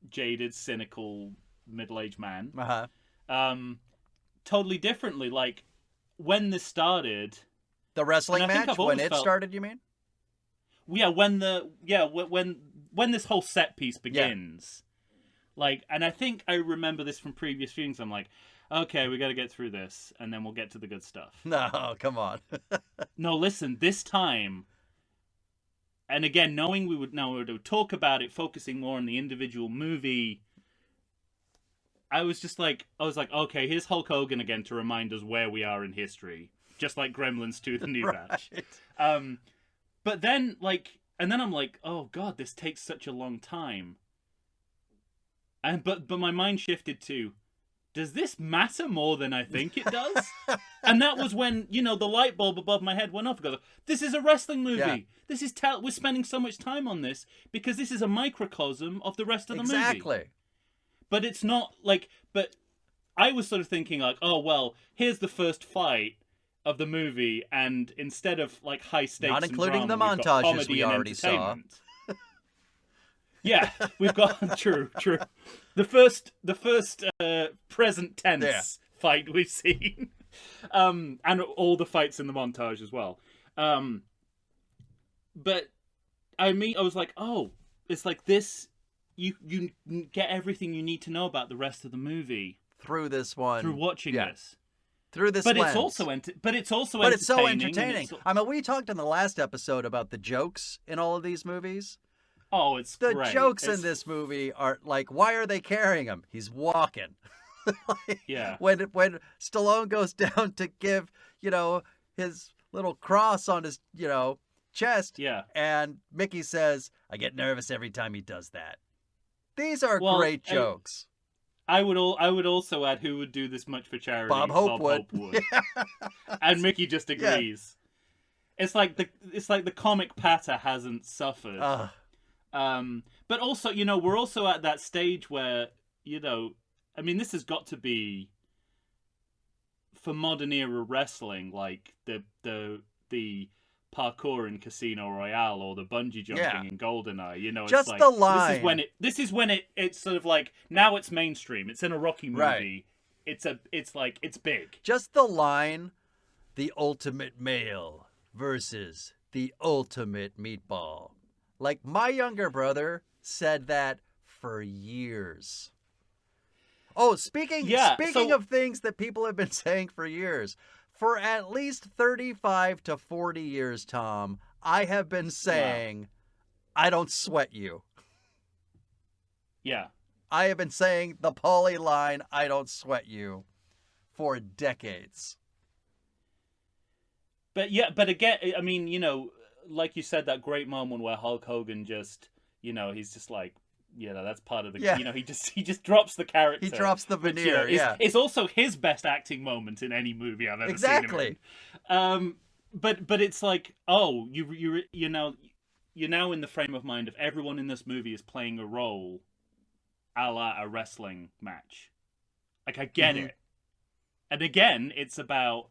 jaded, cynical middle-aged man. Uh-huh. Totally differently. Like when this started, The wrestling and I think match I've when always it felt- started, you mean? when this whole set piece begins, like, and I think I remember this from previous viewings. I'm like, okay, we got to get through this, and then we'll get to the good stuff. No, come on. No, listen, this time, and again, knowing we would talk about it, focusing more on the individual movie. I was like, okay, here's Hulk Hogan again to remind us where we are in history, just like Gremlins 2: The New Batch. But then, and then I'm like, oh god, this takes such a long time. And but my mind shifted to, does this matter more than I think it does? And that was when, the light bulb above my head went off. I go, this is a wrestling movie. Yeah. This is we're spending so much time on this because this is a microcosm of the rest of the movie. Exactly. But it's not but I was sort of thinking like, oh, well, here's the first fight of the movie, and instead of like high stakes, Not including and drama, the we've got montages comedy we and already saw. entertainment. Yeah, we've got true. The first present tense fight we've seen, and all the fights in the montage as well. But I was like, oh, it's like this. You get everything you need to know about the rest of the movie Through this one. through watching this. Through this But lens. it's also but it's so entertaining. and I mean, we talked in the last episode about the jokes in all of these movies. oh, it's The great. jokes It's- in this movie are like, why are they carrying him? He's walking. Yeah. When Stallone goes down to give, his little cross on his, chest, Yeah. and Mickey says, I get nervous every time he does that. These are Well, great jokes. I would also add who would do this much for charity. Bob Hope would. And Mickey just agrees. It's like the comic patter hasn't suffered. But also, we're also at that stage where, I mean, this has got to be for modern era wrestling, like the parkour in Casino Royale or the bungee jumping in GoldenEye. It's Just like, the line. This is when it's sort of like, now it's mainstream. It's in a Rocky movie. Right. It's big. Just the line, the ultimate male versus the ultimate meatball. Like, my younger brother said that for years. Oh, speaking of things that people have been saying for years, for at least 35 to 40 years, Tom, I have been saying, I don't sweat you. Yeah. I have been saying the Paulie line, I don't sweat you, for decades. But again, I mean, like you said, that great moment where Hulk Hogan just, he's just like, that's part of the, Yeah. he just drops the character. He drops the which, veneer. it's also his best acting moment in any movie I've ever Exactly. seen him in. But it's like, oh, you're now in the frame of mind of everyone in this movie is playing a role, a la a wrestling match. Like, I get it. And again, it's about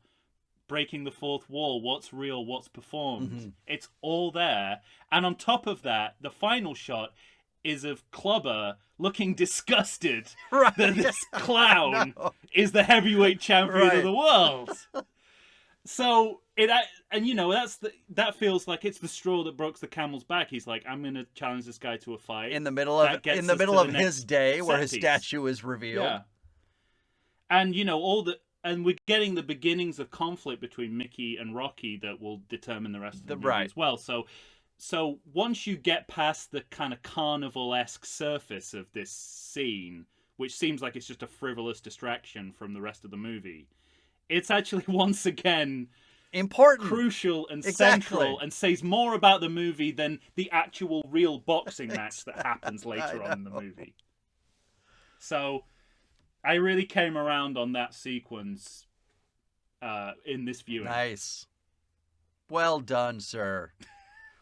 breaking the fourth wall. What's real? What's performed? It's all there. And on top of that, the final shot is of Clubber looking disgusted Right. that this clown is the heavyweight champion of the world. So that feels like it's the straw that broke the camel's back. He's like, I'm going to challenge this guy to a fight in the middle of his day, where his statue is revealed. Yeah. And and we're getting the beginnings of conflict between Mickey and Rocky that will determine the rest of the movie as well. So once you get past the kind of carnival-esque surface of this scene, which seems like it's just a frivolous distraction from the rest of the movie, it's actually once again important, crucial, and central, and says more about the movie than the actual real boxing match that happens later on in the movie. So I really came around on that sequence in this viewing. Nice. Well done, sir.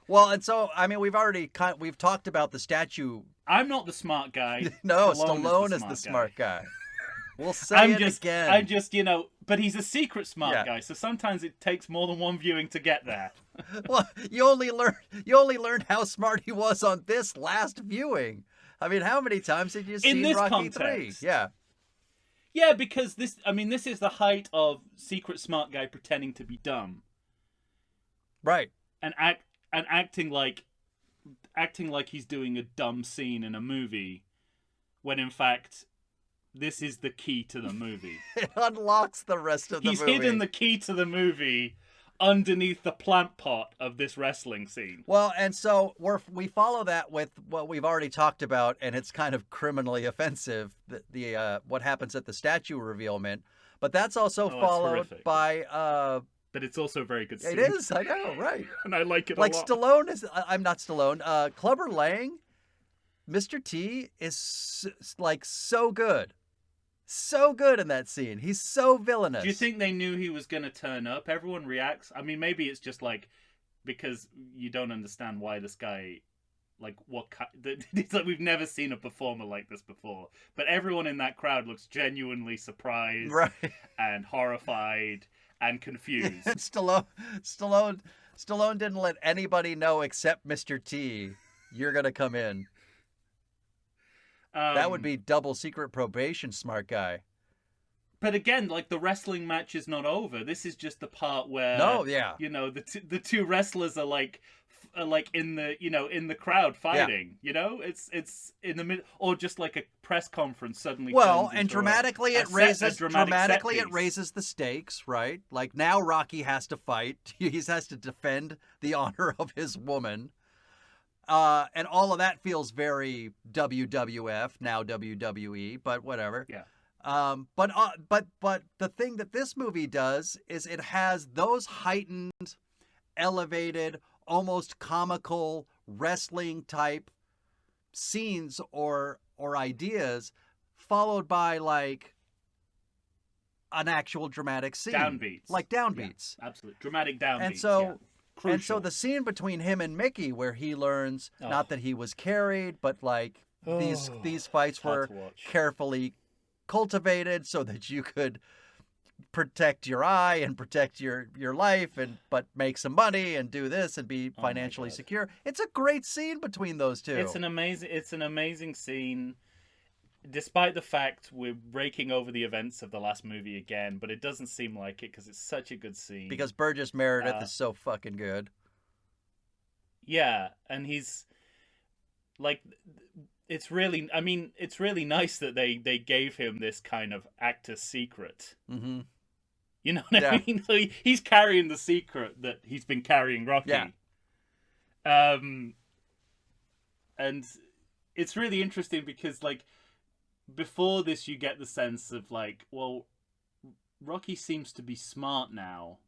Well, and so, I mean, we've talked about the statue. I'm not the smart guy. No, Stallone is the smart guy. We'll say again. I'm just, but he's a secret smart guy, so sometimes it takes more than one viewing to get there. Well, you only learned how smart he was on this last viewing. I mean, how many times had you seen Rocky III? Yeah. Yeah, because this is the height of secret smart guy pretending to be dumb. Right. And acting like he's doing a dumb scene in a movie, when in fact this is the key to the movie. It unlocks the rest of the movie. He's hidden the key to the movie underneath the plant pot of this wrestling scene. Well, and so we follow that with what we've already talked about, and it's kind of criminally offensive, the what happens at the statue revealment. But that's also followed by but it's also a very good scene. It is, I know, right? And I like it a lot. Like Stallone is, I'm not Stallone. Clubber Lang, Mr. T is like so good. So good in that scene. He's so villainous. Do you think they knew he was going to turn up? Everyone reacts. I mean, maybe it's just like because you don't understand why this guy, like it's like we've never seen a performer like this before. But everyone in that crowd looks genuinely surprised, and horrified and confused. Stallone didn't let anybody know except Mr. T. You're gonna come in. That would be double secret probation, smart guy. But again, like the wrestling match is not over. This is just the part where the two wrestlers are like in the crowd fighting. It's in the middle, or just like a press conference suddenly. Well, and dramatically it raises the stakes, right? Like now Rocky has to fight. He has to defend the honor of his woman. And all of that feels very WWF, now WWE, but whatever. Yeah. But the thing that this movie does is it has those heightened, elevated, almost comical wrestling type scenes or ideas, followed by like an actual dramatic scene, downbeats, Yeah, absolutely dramatic downbeats, and so. Yeah. Crucial. And so the scene between him and Mickey, where he learns not that he was carried, but like these fights were carefully cultivated so that you could protect your eye and protect your life, but make some money and do this and be financially secure. It's a great scene between those two. It's an amazing scene. Despite the fact we're raking over the events of the last movie again, but it doesn't seem like it because it's such a good scene. Because Burgess Meredith is so fucking good. Yeah, and he's like, it's really nice that they gave him this kind of actor secret. Mm-hmm. You know what I mean? So he's carrying the secret that he's been carrying Rocky. Yeah. And it's really interesting because like, before this, you get the sense of like, well, Rocky seems to be smart now.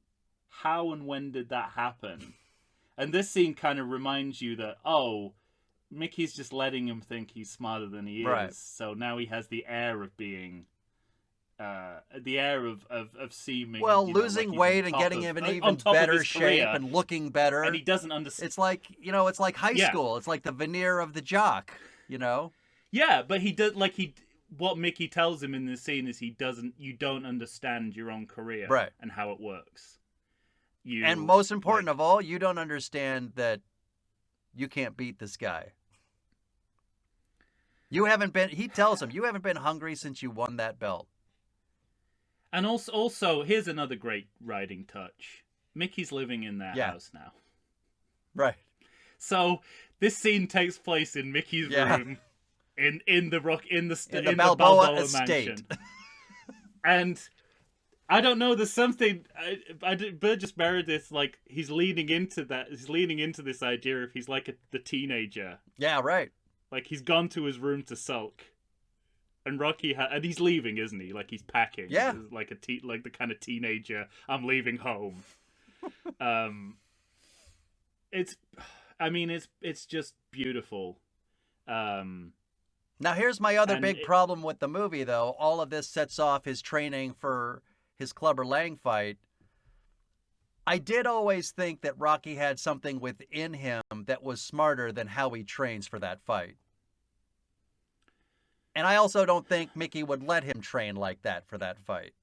How and when did that happen? And this scene kind of reminds you that, oh, Mickey's just letting him think he's smarter than he is. Right. So now he has the air of being, the air of seeming. Well, you know, losing like he's weight on and top getting of- in on even top of better his shape career, and looking better. and he doesn't understand. It's like, it's like high Yeah. school. It's like the veneer of the jock, Yeah, but he does what Mickey tells him in this scene is you don't understand your own career Right. and how it works. And most important of all, you don't understand that you can't beat this guy. He tells him, you haven't been hungry since you won that belt. And also, here's another great writing touch. Mickey's living in their Yeah. house now. Right. So this scene takes place in Mickey's Yeah. room in the Balboa Balboa estate. mansion. And I don't know. There's something. Burgess Meredith, like he's leaning into that. He's leaning into this idea of he's like the teenager. Yeah, right. Like he's gone to his room to sulk, and Rocky and he's leaving, isn't he? Like he's packing. Yeah. Like like the kind of teenager. I'm leaving home. It's just beautiful. Now, here's my other And big problem with the movie, though. All of this sets off his training for his Clubber Lang fight. I did always think that Rocky had something within him that was smarter than how he trains for that fight. And I also don't think Mickey would let him train like that for that fight.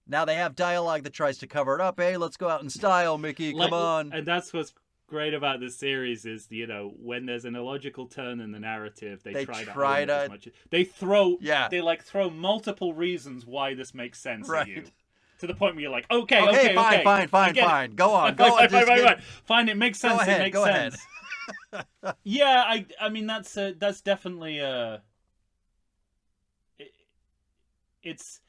Now they have dialogue that tries to cover it up. Hey, let's go out in style, Mickey. Come on. And that's what's great about this series is, when there's an illogical turn in the narrative, they try to hone it as much. They throw multiple reasons why this makes sense to you. To the point where you're like, okay, fine. Go on. Fine, it makes sense. Go ahead. Yeah, I mean that's definitely it's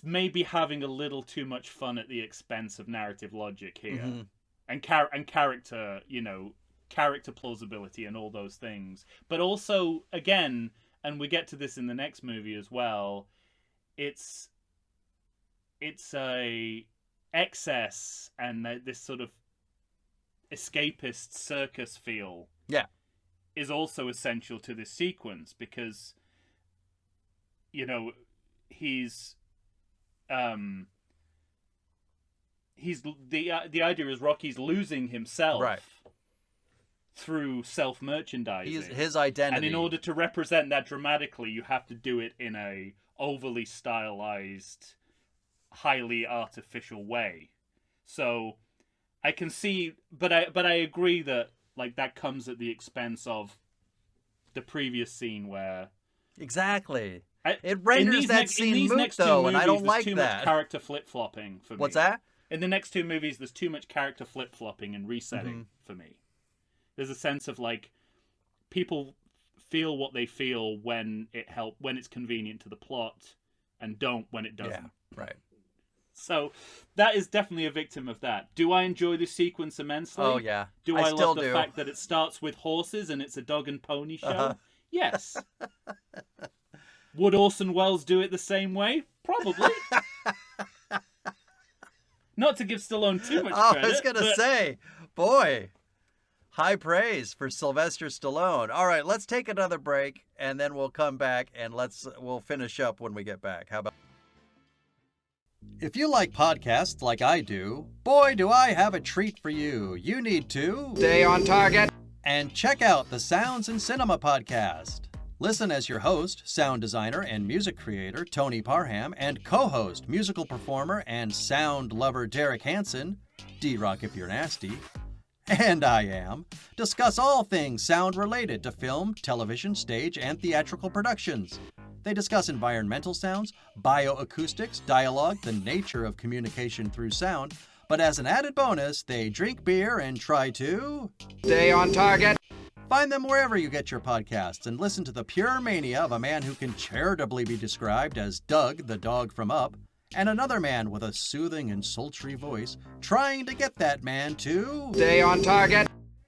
maybe having a little too much fun at the expense of narrative logic here. Mm-hmm. And character, character plausibility and all those things. But also, again, and we get to this in the next movie as well, it's a excess and this sort of escapist circus feel. Yeah. Is also essential to this sequence because, he's the idea is Rocky's losing himself through self-merchandising. His identity. And in order to represent that dramatically, you have to do it in a overly stylized, highly artificial way. So I can see, but I agree that that comes at the expense of the previous scene where exactly. It renders that scene moot, though, and I don't like too that. Much character flip-flopping for me. What's that? In the next two movies, there's too much character flip-flopping and resetting for me. There's a sense of people feel what they feel when it's convenient to the plot, and don't when it doesn't. Yeah, right. So that is definitely a victim of that. Do I enjoy this sequence immensely? Oh yeah. Do I love the fact that it starts with horses and it's a dog and pony show? Uh-huh. Yes. Would Orson Welles do it the same way? Probably. Not to give Stallone too much credit. I was going to say, boy, high praise for Sylvester Stallone. All right, let's take another break, and then we'll come back, and we'll finish up when we get back. How about? If you like podcasts like I do, boy, do I have a treat for you. You need to stay on target and check out the Sounds and Cinema podcast. Listen as your host, sound designer and music creator Tony Parham, and co-host, musical performer and sound lover Derek Hansen, D-Rock if you're nasty, and I am, discuss all things sound related to film, television, stage, and theatrical productions. They discuss environmental sounds, bioacoustics, dialogue, the nature of communication through sound, but as an added bonus, they drink beer and try to stay on target. Find them wherever you get your podcasts and listen to the pure mania of a man who can charitably be described as Doug, the dog from Up, and another man with a soothing and sultry voice trying to get that man to stay on target.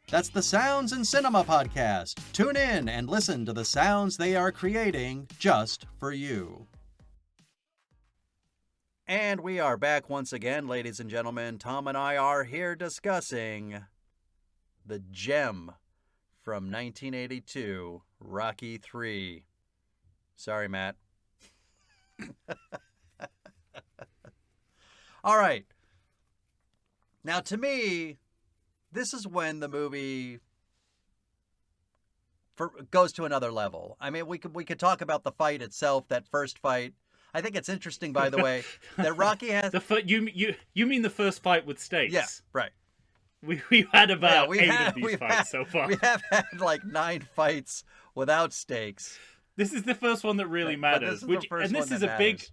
That's the Sounds and Cinema podcast. Tune in and listen to the sounds they are creating just for you. And we are back once again, ladies and gentlemen. Tom and I are here discussing the gem from 1982, Rocky III. Sorry, Matt. All right. Now, to me, this is when the movie goes to another level. I mean, we could talk about the fight itself, that first fight. I think it's interesting, by the way, that Rocky has you mean the first fight with stakes? Yeah, right. We've had about 8 of these fights so far. We have had like 9 fights without stakes. This is the first one that really matters. This is a big.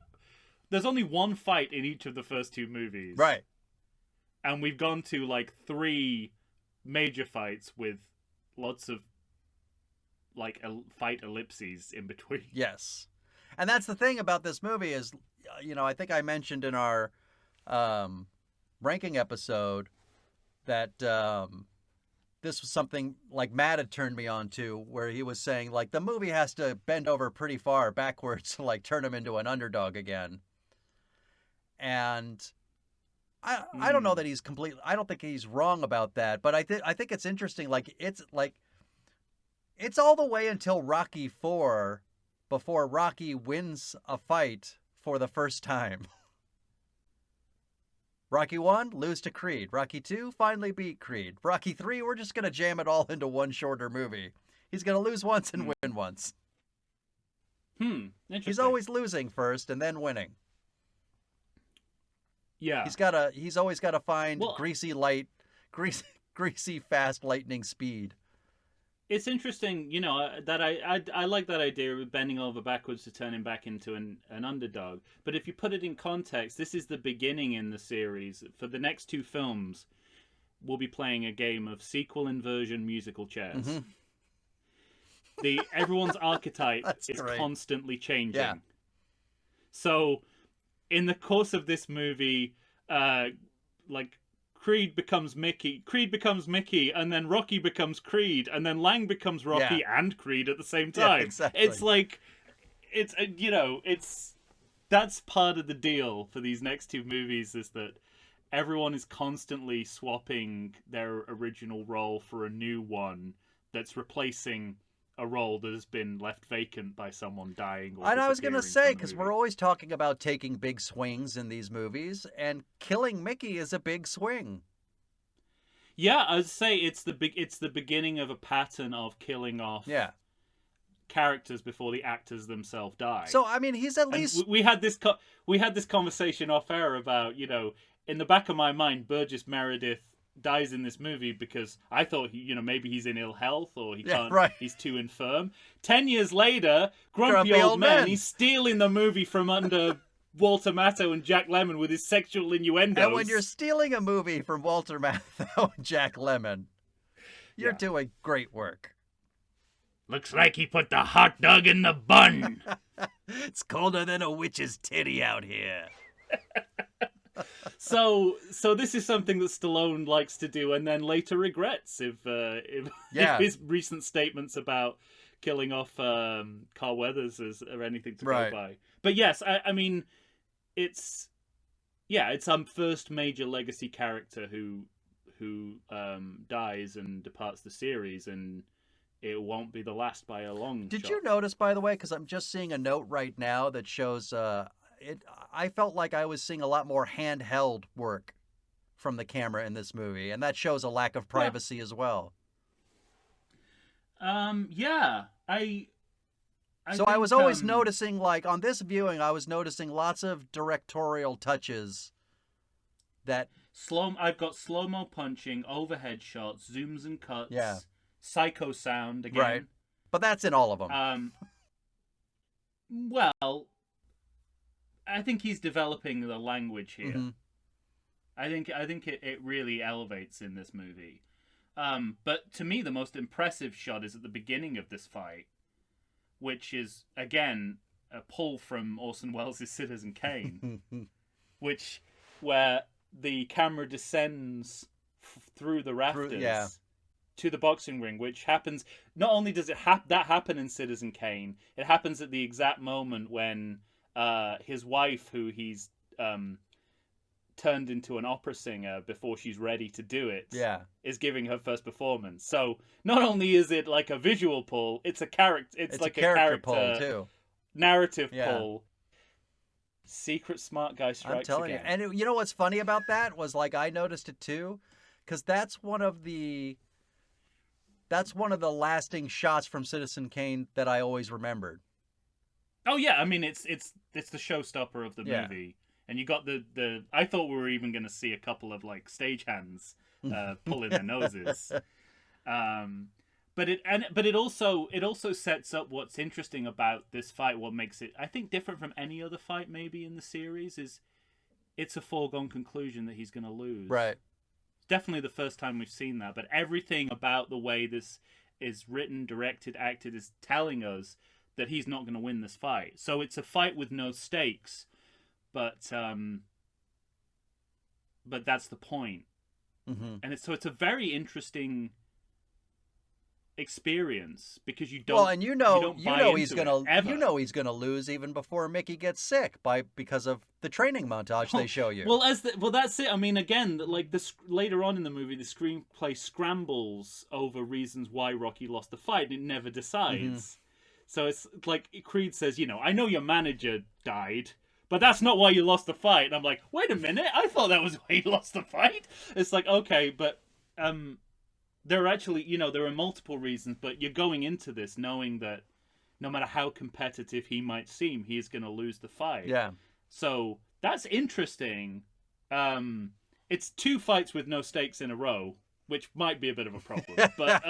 There's only one fight in each of the first 2 movies, right? And we've gone to like 3 major fights with lots of like fight ellipses in between. Yes. And that's the thing about this movie is, I think I mentioned in our ranking episode that this was something like Matt had turned me on to, where he was saying like the movie has to bend over pretty far backwards to like turn him into an underdog again. And I don't know that he's completely. I don't think he's wrong about that, but I think it's interesting. Like it's all the way until Rocky IV before Rocky wins a fight for the first time. Rocky 1, lose to Creed. Rocky 2, finally beat Creed. Rocky 3, we're just going to jam it all into one shorter movie. He's going to lose once and win once. Interesting. He's always losing first and then winning. Yeah. He's always got to find greasy, fast lightning speed. It's interesting, that I like that idea of bending over backwards to turn him back into an underdog. But if you put it in context, this is the beginning in the series. For the next 2 films, we'll be playing a game of sequel inversion musical chairs. Mm-hmm. Everyone's archetype is constantly changing. Yeah. So, in the course of this movie, Creed becomes Mickey, and then Rocky becomes Creed, and then Lang becomes Rocky and Creed at the same time. Yeah, exactly. It's like, that's part of the deal for these next 2 movies, is that everyone is constantly swapping their original role for a new one that's replacing a role that has been left vacant by someone dying or and I was going to say, because movie. we're always talking about taking big swings in these movies, and killing Mickey is a big swing. Yeah, I'd say it's the beginning of a pattern of killing off characters before the actors themselves die. So I mean, he's at least we had this conversation off air about, in the back of my mind, Burgess Meredith dies in this movie because I thought maybe he's in ill health or he can't. Right. He's too infirm. 10 years later, grumpy old man. He's stealing the movie from under Walter Matthau and Jack Lemmon with his sexual innuendos. And when you're stealing a movie from Walter Matthau and Jack Lemmon, you're doing great work. Looks like he put the hot dog in the bun. It's colder than a witch's titty out here. So this is something that Stallone likes to do, and then later regrets if his recent statements about killing off Carl Weathers are anything to go by. But yes, I mean, it's some first major legacy character who dies and departs the series, and it won't be the last by a long shot. Did you notice, by the way, because I'm just seeing a note right now that shows I felt like I was seeing a lot more handheld work from the camera in this movie, and that shows a lack of privacy as well. I was always noticing, like, on this viewing, I was noticing lots of directorial touches that... I've got slow-mo punching, overhead shots, zooms and cuts, psycho sound again. Right. But that's in all of them. Well, I think he's developing the language here. Mm-hmm. I think it really elevates in this movie. But to me, the most impressive shot is at the beginning of this fight, which is, again, a pull from Orson Welles' Citizen Kane, where the camera descends through the rafters to the boxing ring, which happens. Not only does that happen in Citizen Kane, it happens at the exact moment when his wife, who he's turned into an opera singer before she's ready to do it, Yeah. is giving her first performance. So not only is it like a visual pull, it's a character. It's like a character pull too. narrative Yeah. pull. Secret smart guy strikes I'm telling again. you. And you know what's funny about that was like I noticed it too, because that's one of the lasting shots from Citizen Kane that I always remembered. Oh yeah, I mean it's the showstopper of the Yeah. movie, and you got the. I thought we were even going to see a couple of like stagehands pulling their noses. But it also sets up what's interesting about this fight. What makes it, I think, different from any other fight maybe in the series is it's a foregone conclusion that he's going to lose. Right. It's definitely the first time we've seen that. But everything about the way this is written, directed, acted is telling us that he's not going to win this fight. So it's a fight with no stakes, but that's the point. Mm-hmm. And it's a very interesting experience because you don't. Well, and you know he's into gonna it, ever. he's gonna lose even before Mickey gets sick because of the training montage they show you. Well, that's it. I mean, again, like later on in the movie, the screenplay scrambles over reasons why Rocky lost the fight. And it never decides. Mm-hmm. So it's like Creed says, I know your manager died, but that's not why you lost the fight. And I'm like, wait a minute, I thought that was why you lost the fight. It's like, okay, but there are actually, there are multiple reasons, but you're going into this knowing that no matter how competitive he might seem, he is going to lose the fight. Yeah. So that's interesting. It's 2 fights with no stakes in a row, which might be a bit of a problem. But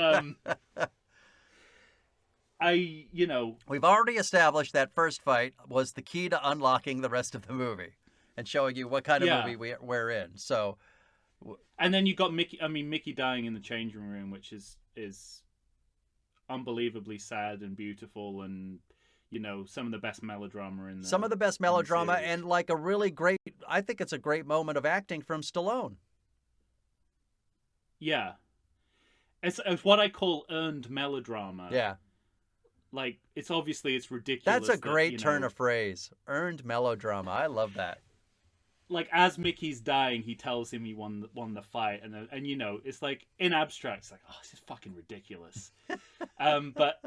We've already established that first fight was the key to unlocking the rest of the movie and showing you what kind of movie we're in. So, and then you got Mickey dying in the changing room, which is unbelievably sad and beautiful, and some of the best melodrama in the and like a really great. I think it's a great moment of acting from Stallone. Yeah, it's what I call earned melodrama. Yeah. Like, it's ridiculous. That's a great turn of phrase. Earned melodrama. I love that. Like, as Mickey's dying, he tells him he won the fight, and it's like in abstract, it's like, oh, this is fucking ridiculous. But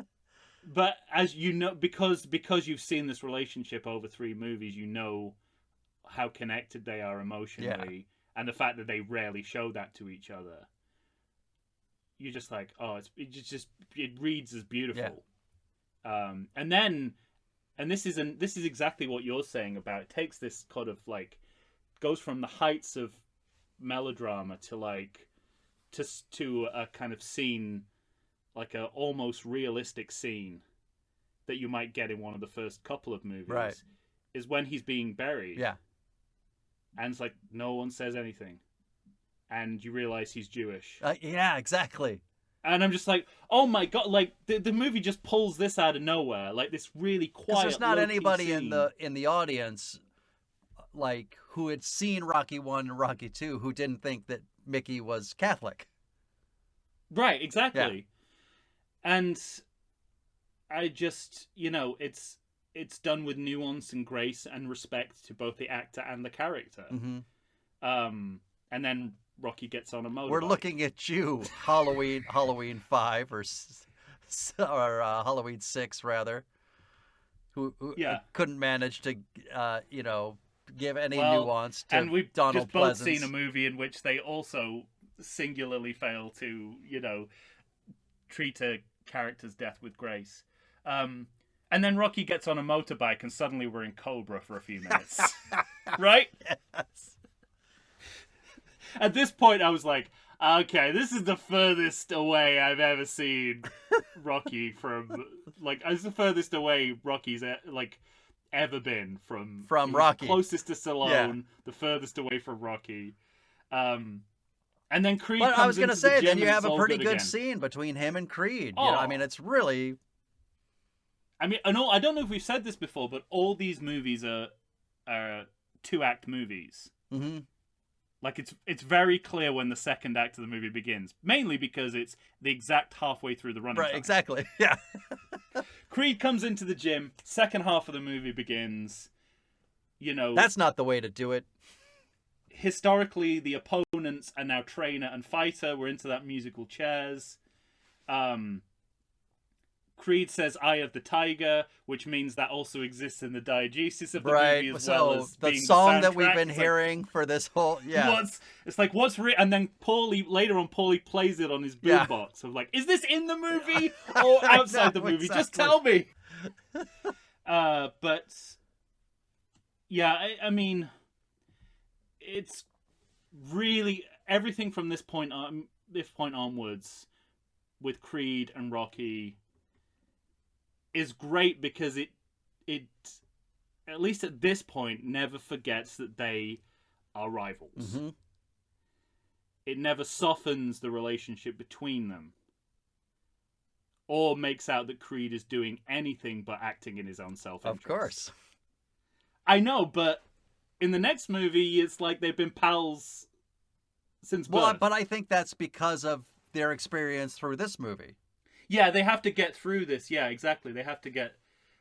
as because you've seen this relationship over 3 movies, you know how connected they are emotionally, and the fact that they rarely show that to each other. You're just like, oh, it reads as beautiful. Yeah. And this is exactly what you're saying about it. Takes this kind of like goes from the heights of melodrama to a kind of scene, like a almost realistic scene that you might get in one of the first couple of movies. Right. Is when he's being buried. Yeah. And it's like no one says anything, and you realize he's Jewish. Yeah, exactly. And I'm just like, oh my god! Like the movie just pulls this out of nowhere, like this really quiet. Because there's not low-key anybody scene. in the audience, like who had seen Rocky 1 and Rocky 2 who didn't think that Mickey was Catholic. Right, exactly. Yeah. And I just, it's done with nuance and grace and respect to both the actor and the character. Mm-hmm. And then Rocky gets on a motorbike. We're looking at you, Halloween 5 or Halloween 6 rather, who couldn't manage to give any nuance to and we've Donald just both Pleasance. seen a movie in which they also singularly fail to treat a character's death with grace. And then Rocky gets on a motorbike and suddenly we're in Cobra for a few minutes. Right? Yes. At this point, I was like, okay, this is the furthest away I've ever seen Rocky from... Like, it's the furthest away Rocky's, ever been from Rocky. The closest to Stallone, the furthest away from Rocky. And then Creed comes I was going to say, the then gym you and have it's a all pretty good again. scene between him and Creed. Oh. I mean, it's really... I mean, I don't know if we've said this before, but all these movies are 2-act movies. Mm-hmm. Like, it's very clear when the second act of the movie begins. Mainly because it's the exact halfway through the running Right, time. exactly. Yeah. Creed comes into the gym, second half of the movie begins. you know, That's not the way to do it. historically the opponents are now trainer and fighter. We're into that musical chairs. Creed says "Eye of the Tiger," which means that also exists in the diegesis of the movie as well as the being song the that we've soundtrack. been It's like, hearing for this whole It's like what's and then Paulie later on Paulie plays it on his Yeah. boombox. Of like, is this in the movie or outside the know, movie? Just exactly. tell me. But yeah, I mean, it's really everything from this point onwards with Creed and Rocky is great because it at least at this point never forgets that they are rivals. Mhm. It never softens the relationship between them or makes out that Creed is doing anything but acting in his own self-interest. Of course. I know, but in the next movie it's like they've been pals since birth. Well, but I think that's because of their experience through this movie. Yeah, they have to get through this. Yeah, exactly. They have to get...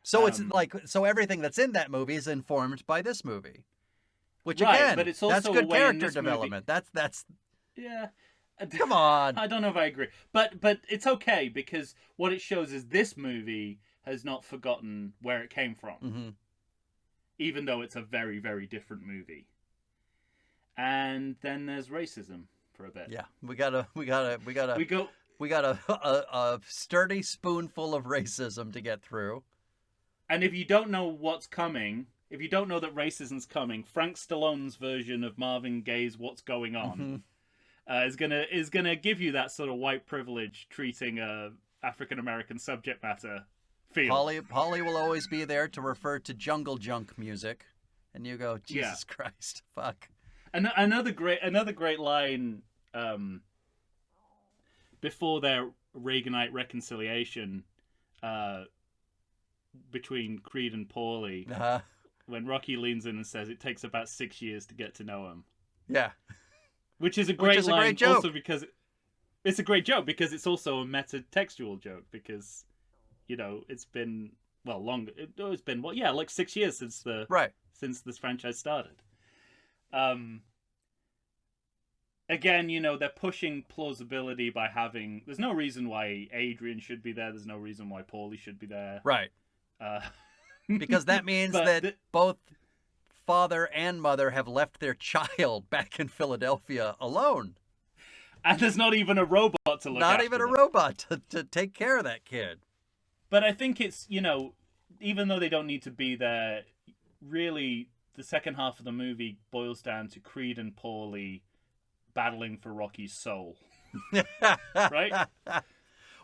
So it's Um, like everything that's in that movie is informed by this movie. Which Right, again, but it's that's also a good way in character this movie- development. That's Yeah. come on. I don't know if I agree. But it's okay because what it shows is this movie has not forgotten where it came from. Hmm. Even though it's a very, very different movie. And then there's racism for a bit. Yeah, we got We go... a sturdy spoonful of racism to get through. And if you don't know what's coming, if you don't know that racism's coming, Frank Stallone's version of Marvin Gaye's "What's Going On" Mhm. is gonna give you that sort of white privilege treating a African American subject matter feel. Polly will always be there to refer to jungle junk music, and you go, Jesus Christ, fuck. And another great line before their Reaganite reconciliation between Creed and Paulie, when Rocky leans in and says it takes about 6 years to get to know him. Yeah. Which is a great line, great joke. also because it's a great joke because it's also a meta-textual joke because, you know, it's been longer. It's been like 6 years since Right. since this franchise started. Again, you know, they're pushing plausibility by having. There's no reason why Adrian should be there. There's no reason why Paulie should be there. Right. Because that means But that both father and mother have left their child back in Philadelphia alone. And there's not even a robot to look Not after even a them. robot to take care of that kid. But I think it's, you know, even though they don't need to be there, really the second half of the movie boils down to Creed and Paulie battling for Rocky's soul. Right?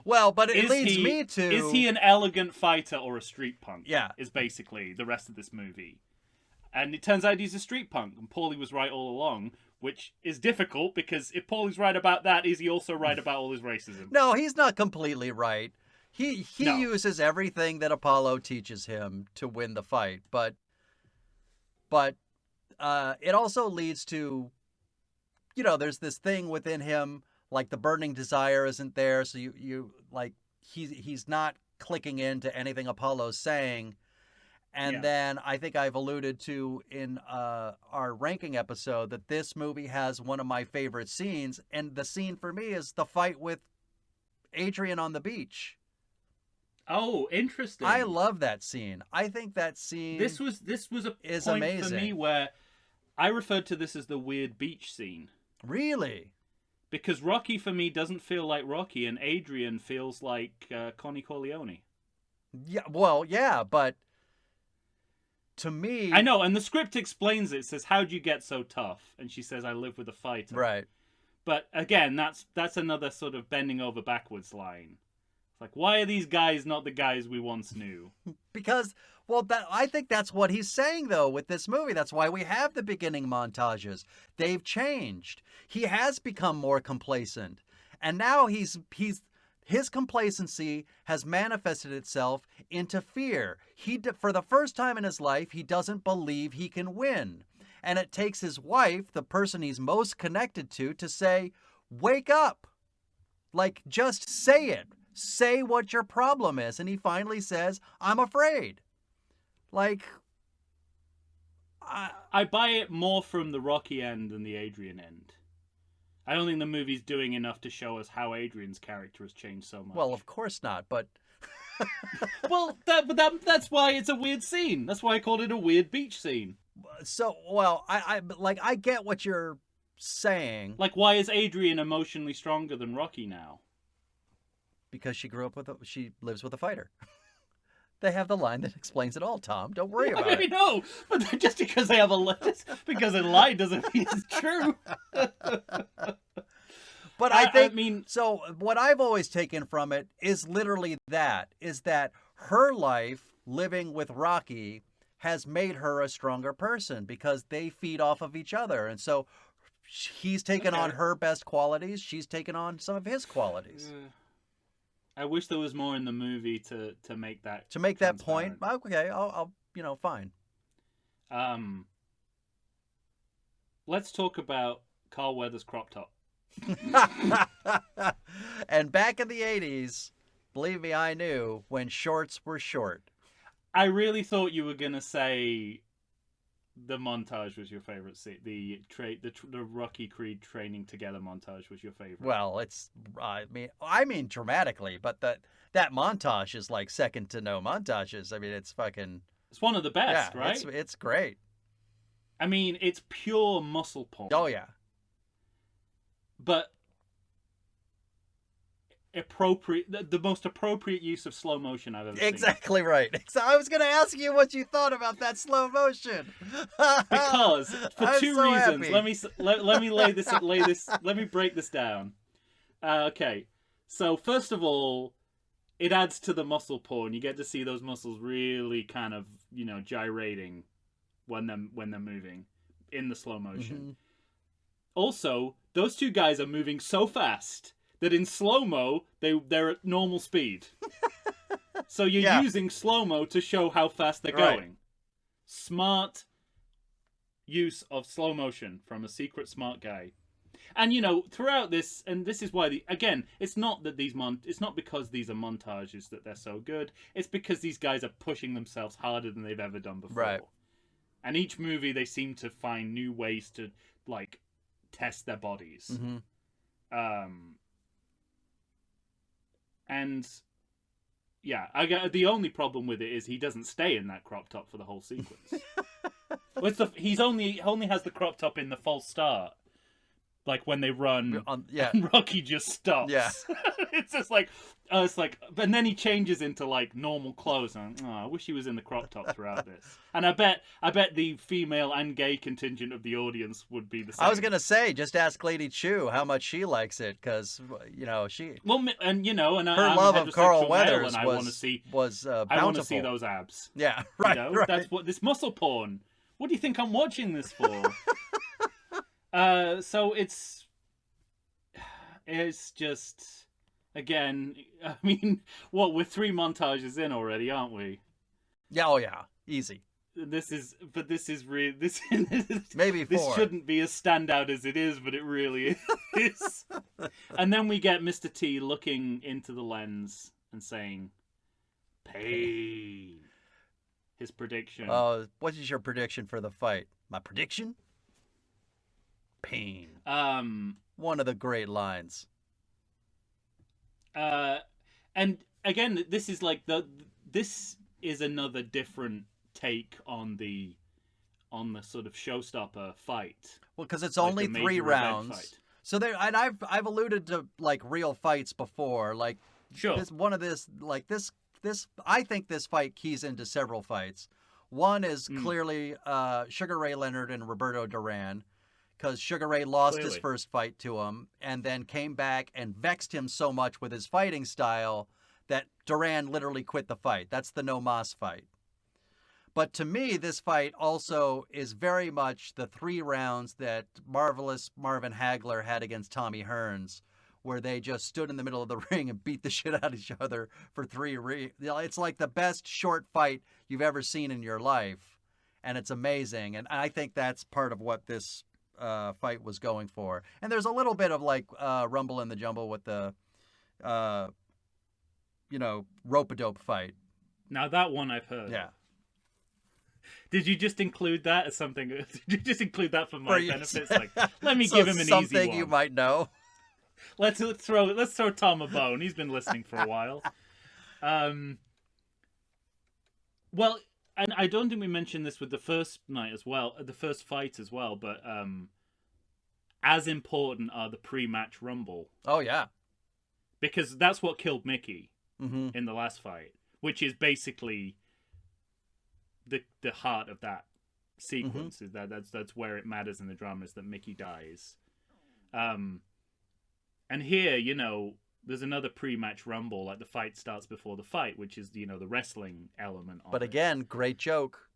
Well, but it Is leads he- me to... Is he an elegant fighter or a street punk? Yeah. Is basically the rest of this movie. And it turns out he's a street punk, and Paulie was right all along, which is difficult because if Paulie's right about that, is he also right about all his racism? No, he's not completely right. He No. uses everything that Apollo teaches him to win the fight, but it also leads to, you know, there's this thing within him, like the burning desire isn't there, so you like he's not clicking into anything Apollo's saying. And Yeah. then I think I've alluded to in our ranking episode that this movie has one of my favorite scenes, and the scene for me is the fight with Adrian on the beach. Oh, interesting. I love that scene. I think that scene This was a is point for amazing. me where I referred to this as the weird beach scene. Really? Because Rocky, for me, doesn't feel like Rocky, and Adrian feels like Connie Corleone. Yeah, well, yeah, but to me... I know, and the script explains it. It says, how'd you get so tough? And she says, I live with a fighter. Right. But again, that's another sort of bending over backwards line. It's like, why are these guys not the guys we once knew? Because, well, I think that's what he's saying, though, with this movie. That's why we have the beginning montages. They've changed. He has become more complacent. And now his complacency has manifested itself into fear. For the first time in his life, he doesn't believe he can win. And it takes his wife, the person he's most connected to say, wake up. Like, just say it. Say what your problem is. And he finally says, I'm afraid. Like, I buy it more from the Rocky end than the Adrian end. I don't think the movie's doing enough to show us how Adrian's character has changed so much. Well, of course not, but well, that's why it's a weird scene. That's why I called it a weird beach scene. I get what you're saying. Like, why is Adrian emotionally stronger than Rocky now? Because she she lives with a fighter. They have the line that explains it all, Tom. Don't worry about it. I know, but just because they have because a lie doesn't mean it's true. But I mean, so what I've always taken from it is literally that her life living with Rocky has made her a stronger person because they feed off of each other. And so he's taken on her best qualities. She's taken on some of his qualities. I wish there was more in the movie to make that point. Okay, I'll fine. Let's talk about Carl Weathers' crop top. And back in the 80s, believe me, I knew when shorts were short. I really thought you were gonna say the montage was your favorite scene. The Rocky Creed training together montage was your favorite. Well, it's I mean dramatically, but that montage is like second to no montages. I mean, it's one of the best, right? It's great. I mean, it's pure muscle porn. Oh yeah. But the most appropriate use of slow motion I've ever seen. Exactly right. So I was going to ask you what you thought about that slow motion. Because for two reasons. Happy. Let me let me break this down. Okay. So first of all, it adds to the muscle porn. You get to see those muscles really kind of, gyrating when they're moving in the slow motion. Mm-hmm. Also, those two guys are moving so fast that in slow-mo, they're at normal speed. So you're using slow-mo to show how fast they're going. Smart use of slow motion from a secret smart guy. And, throughout this, and this is why, it's not that it's not because these are montages that they're so good. It's because these guys are pushing themselves harder than they've ever done before. Right. And each movie, they seem to find new ways to, test their bodies. Mm-hmm. And the only problem with it is he doesn't stay in that crop top for the whole sequence. He's only has the crop top in the false start, like when they run, and Rocky just stops. Yeah, it's just and then he changes into normal clothes. And I wish he was in the crop top throughout this. And I bet the female and gay contingent of the audience would be the same. I was gonna say, just ask Lady Chu how much she likes it, because she. Well, and her love of Carl Weathers I want to see bountiful. I want to see those abs. Yeah, right. Right. That's what this muscle porn. What do you think I'm watching this for? So it's just, again, I mean, we're 3 montages in already, aren't we? Yeah, oh yeah, easy. This is really, maybe 4. This shouldn't be as standout as it is, but it really is. And then we get Mr. T looking into the lens and saying, "Pain." His prediction. What is your prediction for the fight? My prediction? Pain. One of the great lines. And again, this is this is another different take on the sort of showstopper fight. Well, because it's only 3 rounds. So there, and I've alluded to real fights before. Sure. This I think this fight keys into several fights. One is clearly Sugar Ray Leonard and Roberto Duran, because Sugar Ray lost his first fight to him and then came back and vexed him so much with his fighting style that Duran literally quit the fight. That's the No Mas fight. But to me, this fight also is very much the 3 rounds that marvelous Marvin Hagler had against Tommy Hearns, where they just stood in the middle of the ring and beat the shit out of each other for 3 It's like the best short fight you've ever seen in your life, and it's amazing. And I think that's part of what this fight was going for. And there's a little bit of Rumble in the Jumble with the rope-a-dope fight. Now that one I've heard. Yeah. Did you just include that as something? Did you just include that for my you. benefits? Like, let me So give him an easy something one. you might know. Let's throw Tom a bone. He's been listening for a while. Well, and I don't think we mentioned this with the first night as well, the first fight as well. But as important are the pre-match rumble, Oh yeah. because that's what killed Mickey Mm-hmm. in the last fight, which is basically the heart of that sequence. Is that's where it matters in the drama, is that Mickey dies. And here, you know, there's another pre-match rumble, like the fight starts before the fight, which is, you know, the wrestling element of But it. again, great joke.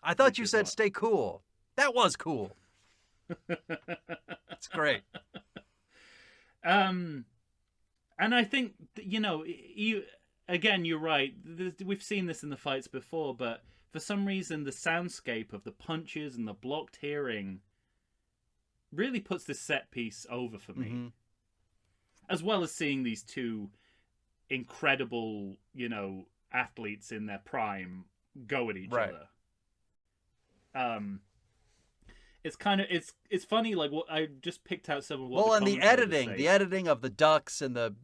I thought Which you is said what? stay cool. That was cool. It's great. And I think, you know, you're right. We've seen this in the fights before, but for some reason, the soundscape of the punches and the blocked hearing really puts this set piece over for me. Mhm. As well as seeing these two incredible, you know, athletes in their prime go at each Right. other. It's kind of it's funny, like, what I just picked out some of what Well, and the commentators say. editing of the ducks and the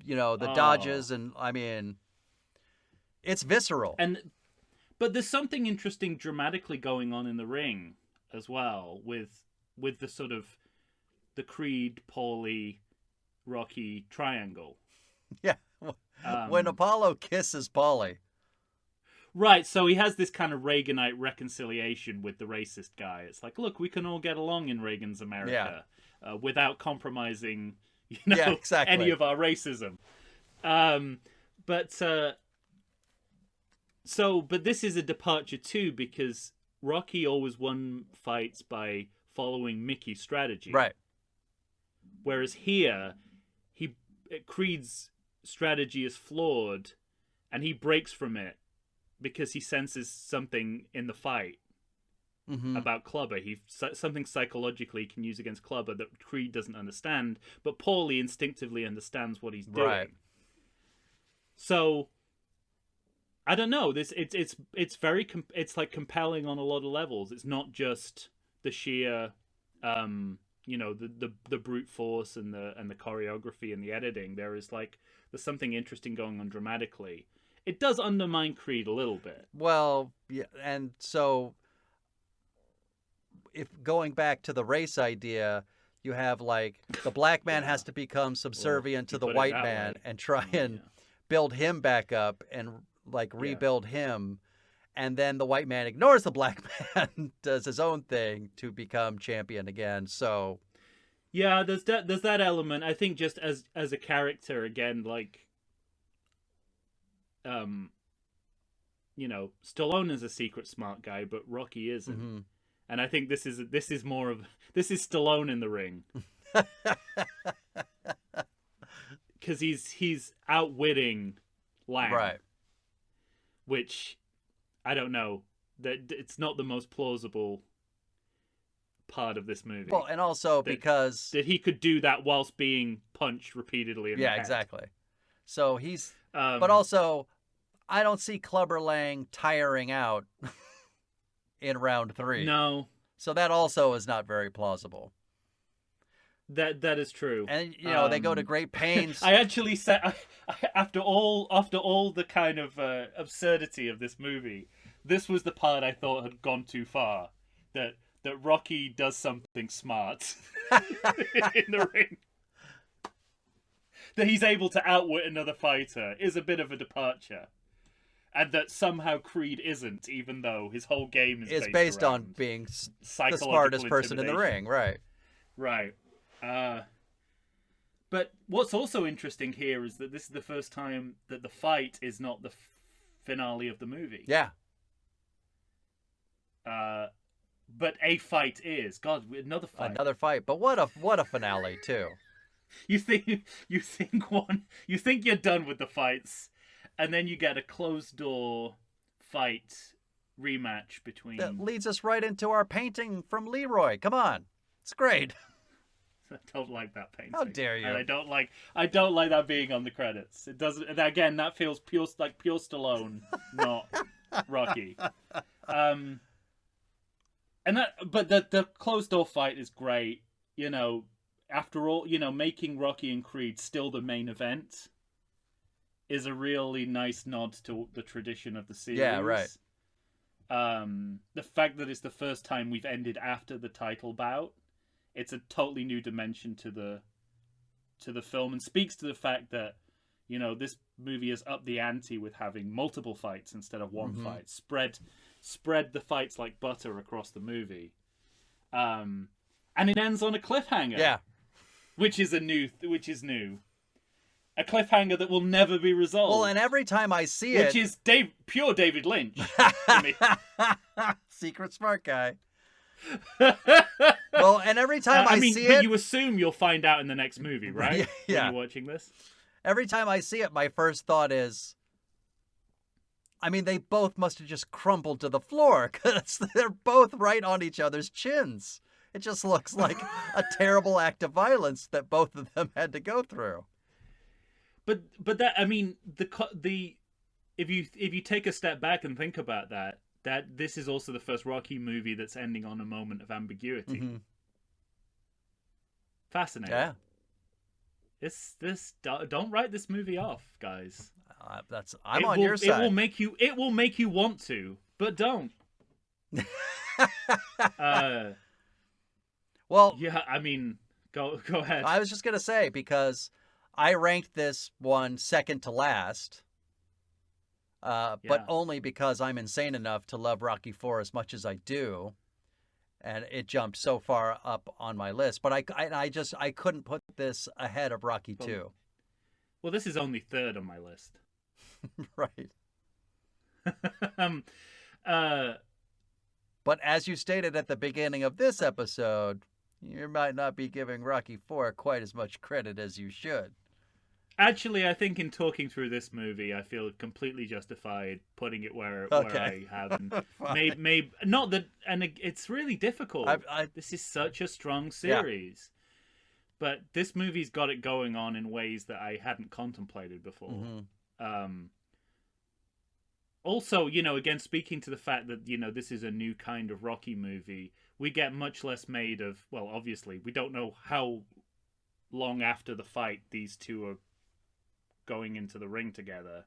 dodges, and I mean, it's visceral. But there's something interesting dramatically going on in the ring as well, with the sort of the Creed, Paulie, Rocky triangle. Yeah. When Apollo kisses Paulie. Right, so he has this kind of Reaganite reconciliation with the racist guy. It's like, look, we can all get along in Reagan's America without compromising, you know, Yeah, exactly. any of our racism. But this is a departure too, because Rocky always won fights by following Mickey's strategy. Right. Whereas here, Creed's strategy is flawed, and he breaks from it because he senses something in the fight Mm-hmm. about Clubber. Something psychologically he can use against Clubber that Creed doesn't understand, but Paulie instinctively understands what he's doing. Right. So I don't know. It's very it's like compelling on a lot of levels. It's not just the sheer you know, the brute force and the choreography and the editing. There's something interesting going on dramatically. It does undermine Creed a little bit. Well, yeah, and so if going back to the race idea, you have like the black man has to become subservient to you the put it white that man way. and try and Yeah. build him back up and like rebuild him, and then the white man ignores the black man, does his own thing to become champion again. So Yeah, there's that element. I think just as a character again, like, you know, Stallone is a secret smart guy, but Rocky isn't. mhm. And I think this is Stallone in the ring, because he's outwitting Lang, Right. which I don't know, that it's not the most plausible part of this movie. Well, and also because that he could do that whilst being punched repeatedly in the head. exactly. So he's Um, but also I don't see Clubber Lang tiring out in round 3. no, So that also is not very plausible. that is true. And you know, they go to great pains. I actually said, after all the kind of absurdity of this movie, this was the part I thought had gone too far. That Rocky does something smart in the ring. That he's able to outwit another fighter is a bit of a departure. And that somehow Creed isn't, even though his whole game is It's based on around being the psychological smartest person in the intimidation. ring, right? Right. But what's also interesting here is that this is the first time that the fight is not the finale of the movie. Yeah. But a fight is. God, another fight. Another fight. But what a finale too. You think you're done with the fights, and then you get a closed door fight rematch between. That leads us right into our painting from Leroy. Come on. It's great. I don't like that painting. How dare you. And I don't like that being on the credits. It doesn't. Again, that feels pure Stallone, not Rocky. And but the closed door fight is great. You know, after all, you know, making Rocky and Creed still the main event is a really nice nod to the tradition of the series. Yeah, right. The fact that it's the first time we've ended after the title bout, it's a totally new dimension to the film, and speaks to the fact that, you know, this movie has upped the ante with having multiple fights instead of one fight. Spread the fights like butter across the movie. And it ends on a cliffhanger. Yeah. Which is new. A cliffhanger that will never be resolved. Well, and every time I see it... Which is pure David Lynch to me. Secret smart guy. Well, and every time I see but it... you assume you'll find out in the next movie, right? Yeah. When you're watching this? Every time I see it, my first thought is... I mean, they both must have just crumbled to the floor, because they're both right on each other's chins. It just looks like a terrible act of violence that both of them had to go through. But that, I mean, the if you take a step back and think about that this is also the first Rocky movie that's ending on a moment of ambiguity. Mm-hmm. Fascinating. Yeah. Don't write this movie off, guys. I'm on your side. It will make you want to, but don't. Well, yeah, I mean, go ahead. I was just gonna say, because I ranked this one second to last, but only because I'm insane enough to love Rocky IV as much as I do, and it jumped so far up on my list. But I couldn't put this ahead of Rocky II. Well, this is only third on my list. Right. But as you stated at the beginning of this episode, you might not be giving Rocky IV quite as much credit as you should. Actually, I think in talking through this movie, I feel completely justified putting it where I have. And maybe not that, and it's really difficult. This is such a strong series, but this movie's got it going on in ways that I hadn't contemplated before. Mm-hmm. Also, you know, again, speaking to the fact that, you know, this is a new kind of Rocky movie, we get much less made of, well, obviously, we don't know how long after the fight these two are going into the ring together.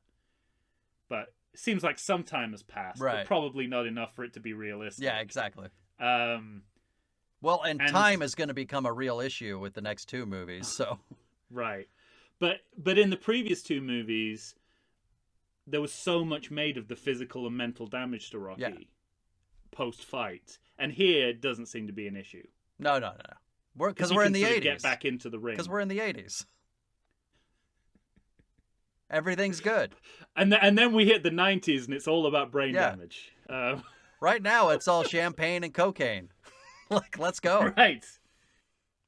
But it seems like some time has passed, right. But probably not enough for it to be realistic. Yeah, exactly. Well, and time is going to become a real issue with the next two movies, so... Right. But in the previous two movies... There was so much made of the physical and mental damage to Rocky post-fight. And here, it doesn't seem to be an issue. No. Because we're in the 80s. Get back into the ring. Because we're in the 80s. Everything's good. And then we hit the 90s, and it's all about brain damage. Right now, it's all champagne and cocaine. Like, let's go. Right.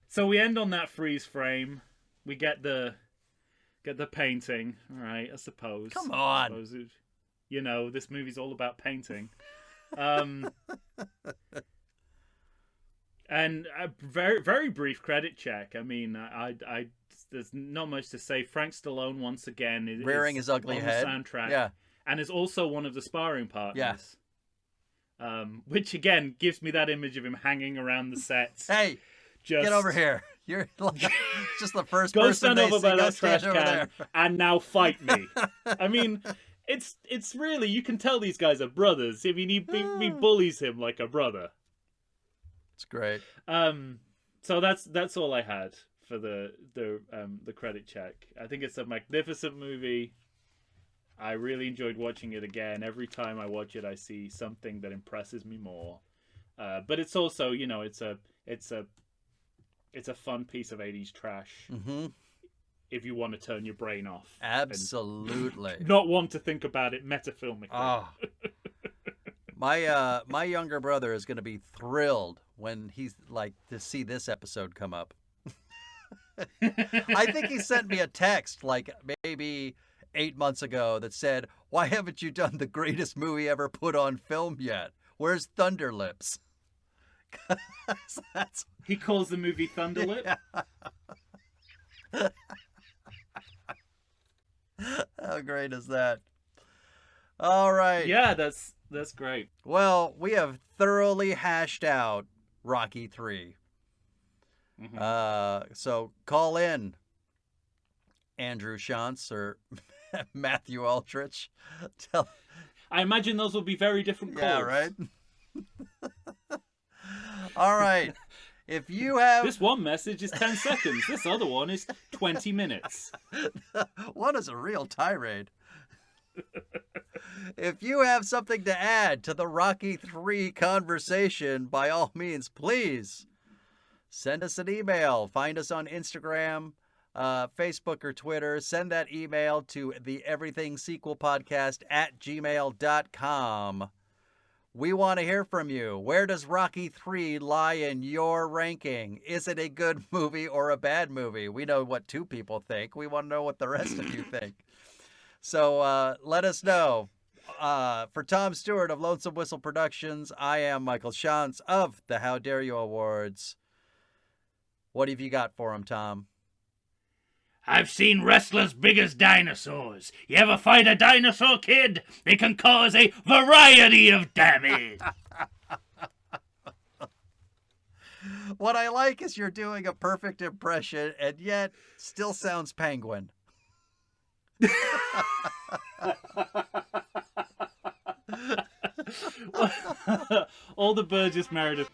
So we end on that freeze frame. We get the painting, all right, I suppose. Come on. You know, this movie's all about painting. And a very, very brief credit check. I mean, there's not much to say. Frank Stallone, once again, is rearing his ugly on head. The soundtrack. Yeah. And is also one of the sparring partners. Yeah. Which, again, gives me that image of him hanging around the set. Hey, get over here. You're like just the first go person stand over by that trash over can there. And now fight me. I mean, it's really, you can tell these guys are brothers. I mean, he bullies him like a brother. It's great. So that's all I had for the credit check. I think it's a magnificent movie. I really enjoyed watching it again. Every time I watch it, I see something that impresses me more. But it's also, you know, it's a fun piece of 80s trash. Mm-hmm. If you want to turn your brain off. Absolutely. Not want to think about it metafilmically. Oh. My younger brother is going to be thrilled when he's like to see this episode come up. I think he sent me a text like maybe 8 months ago that said, "Why haven't you done the greatest movie ever put on film yet? Where's Thunder Lips?" He calls the movie Thunderlip. Yeah. How great is that? All right. Yeah, that's great. Well, we have thoroughly hashed out Rocky 3. Mhm. So call in, Andrew Shantz or Matthew Aldrich. Tell, I imagine those will be very different calls. yeah, right? All right. If you have... This one message is 10 seconds. This other one is 20 minutes. One is a real tirade. If you have something to add to the Rocky 3 conversation, by all means, please send us an email. Find us on Instagram, Facebook, or Twitter. Send that email to the Everything Sequel Podcast at gmail.com. We want to hear from you. Where does Rocky 3 lie in your ranking? Is it a good movie or a bad movie? We know what 2 people think. We want to know what the rest of you think. So let us know. For Tom Stewart of Lonesome Whistle Productions, I am Michael Shantz of the How Dare You Awards. What have you got for him, Tom? I've seen wrestlers big as dinosaurs. You ever fight a dinosaur, kid? They can cause a variety of damage. What I like is you're doing a perfect impression and yet still sounds penguin. All the Burgess Meredith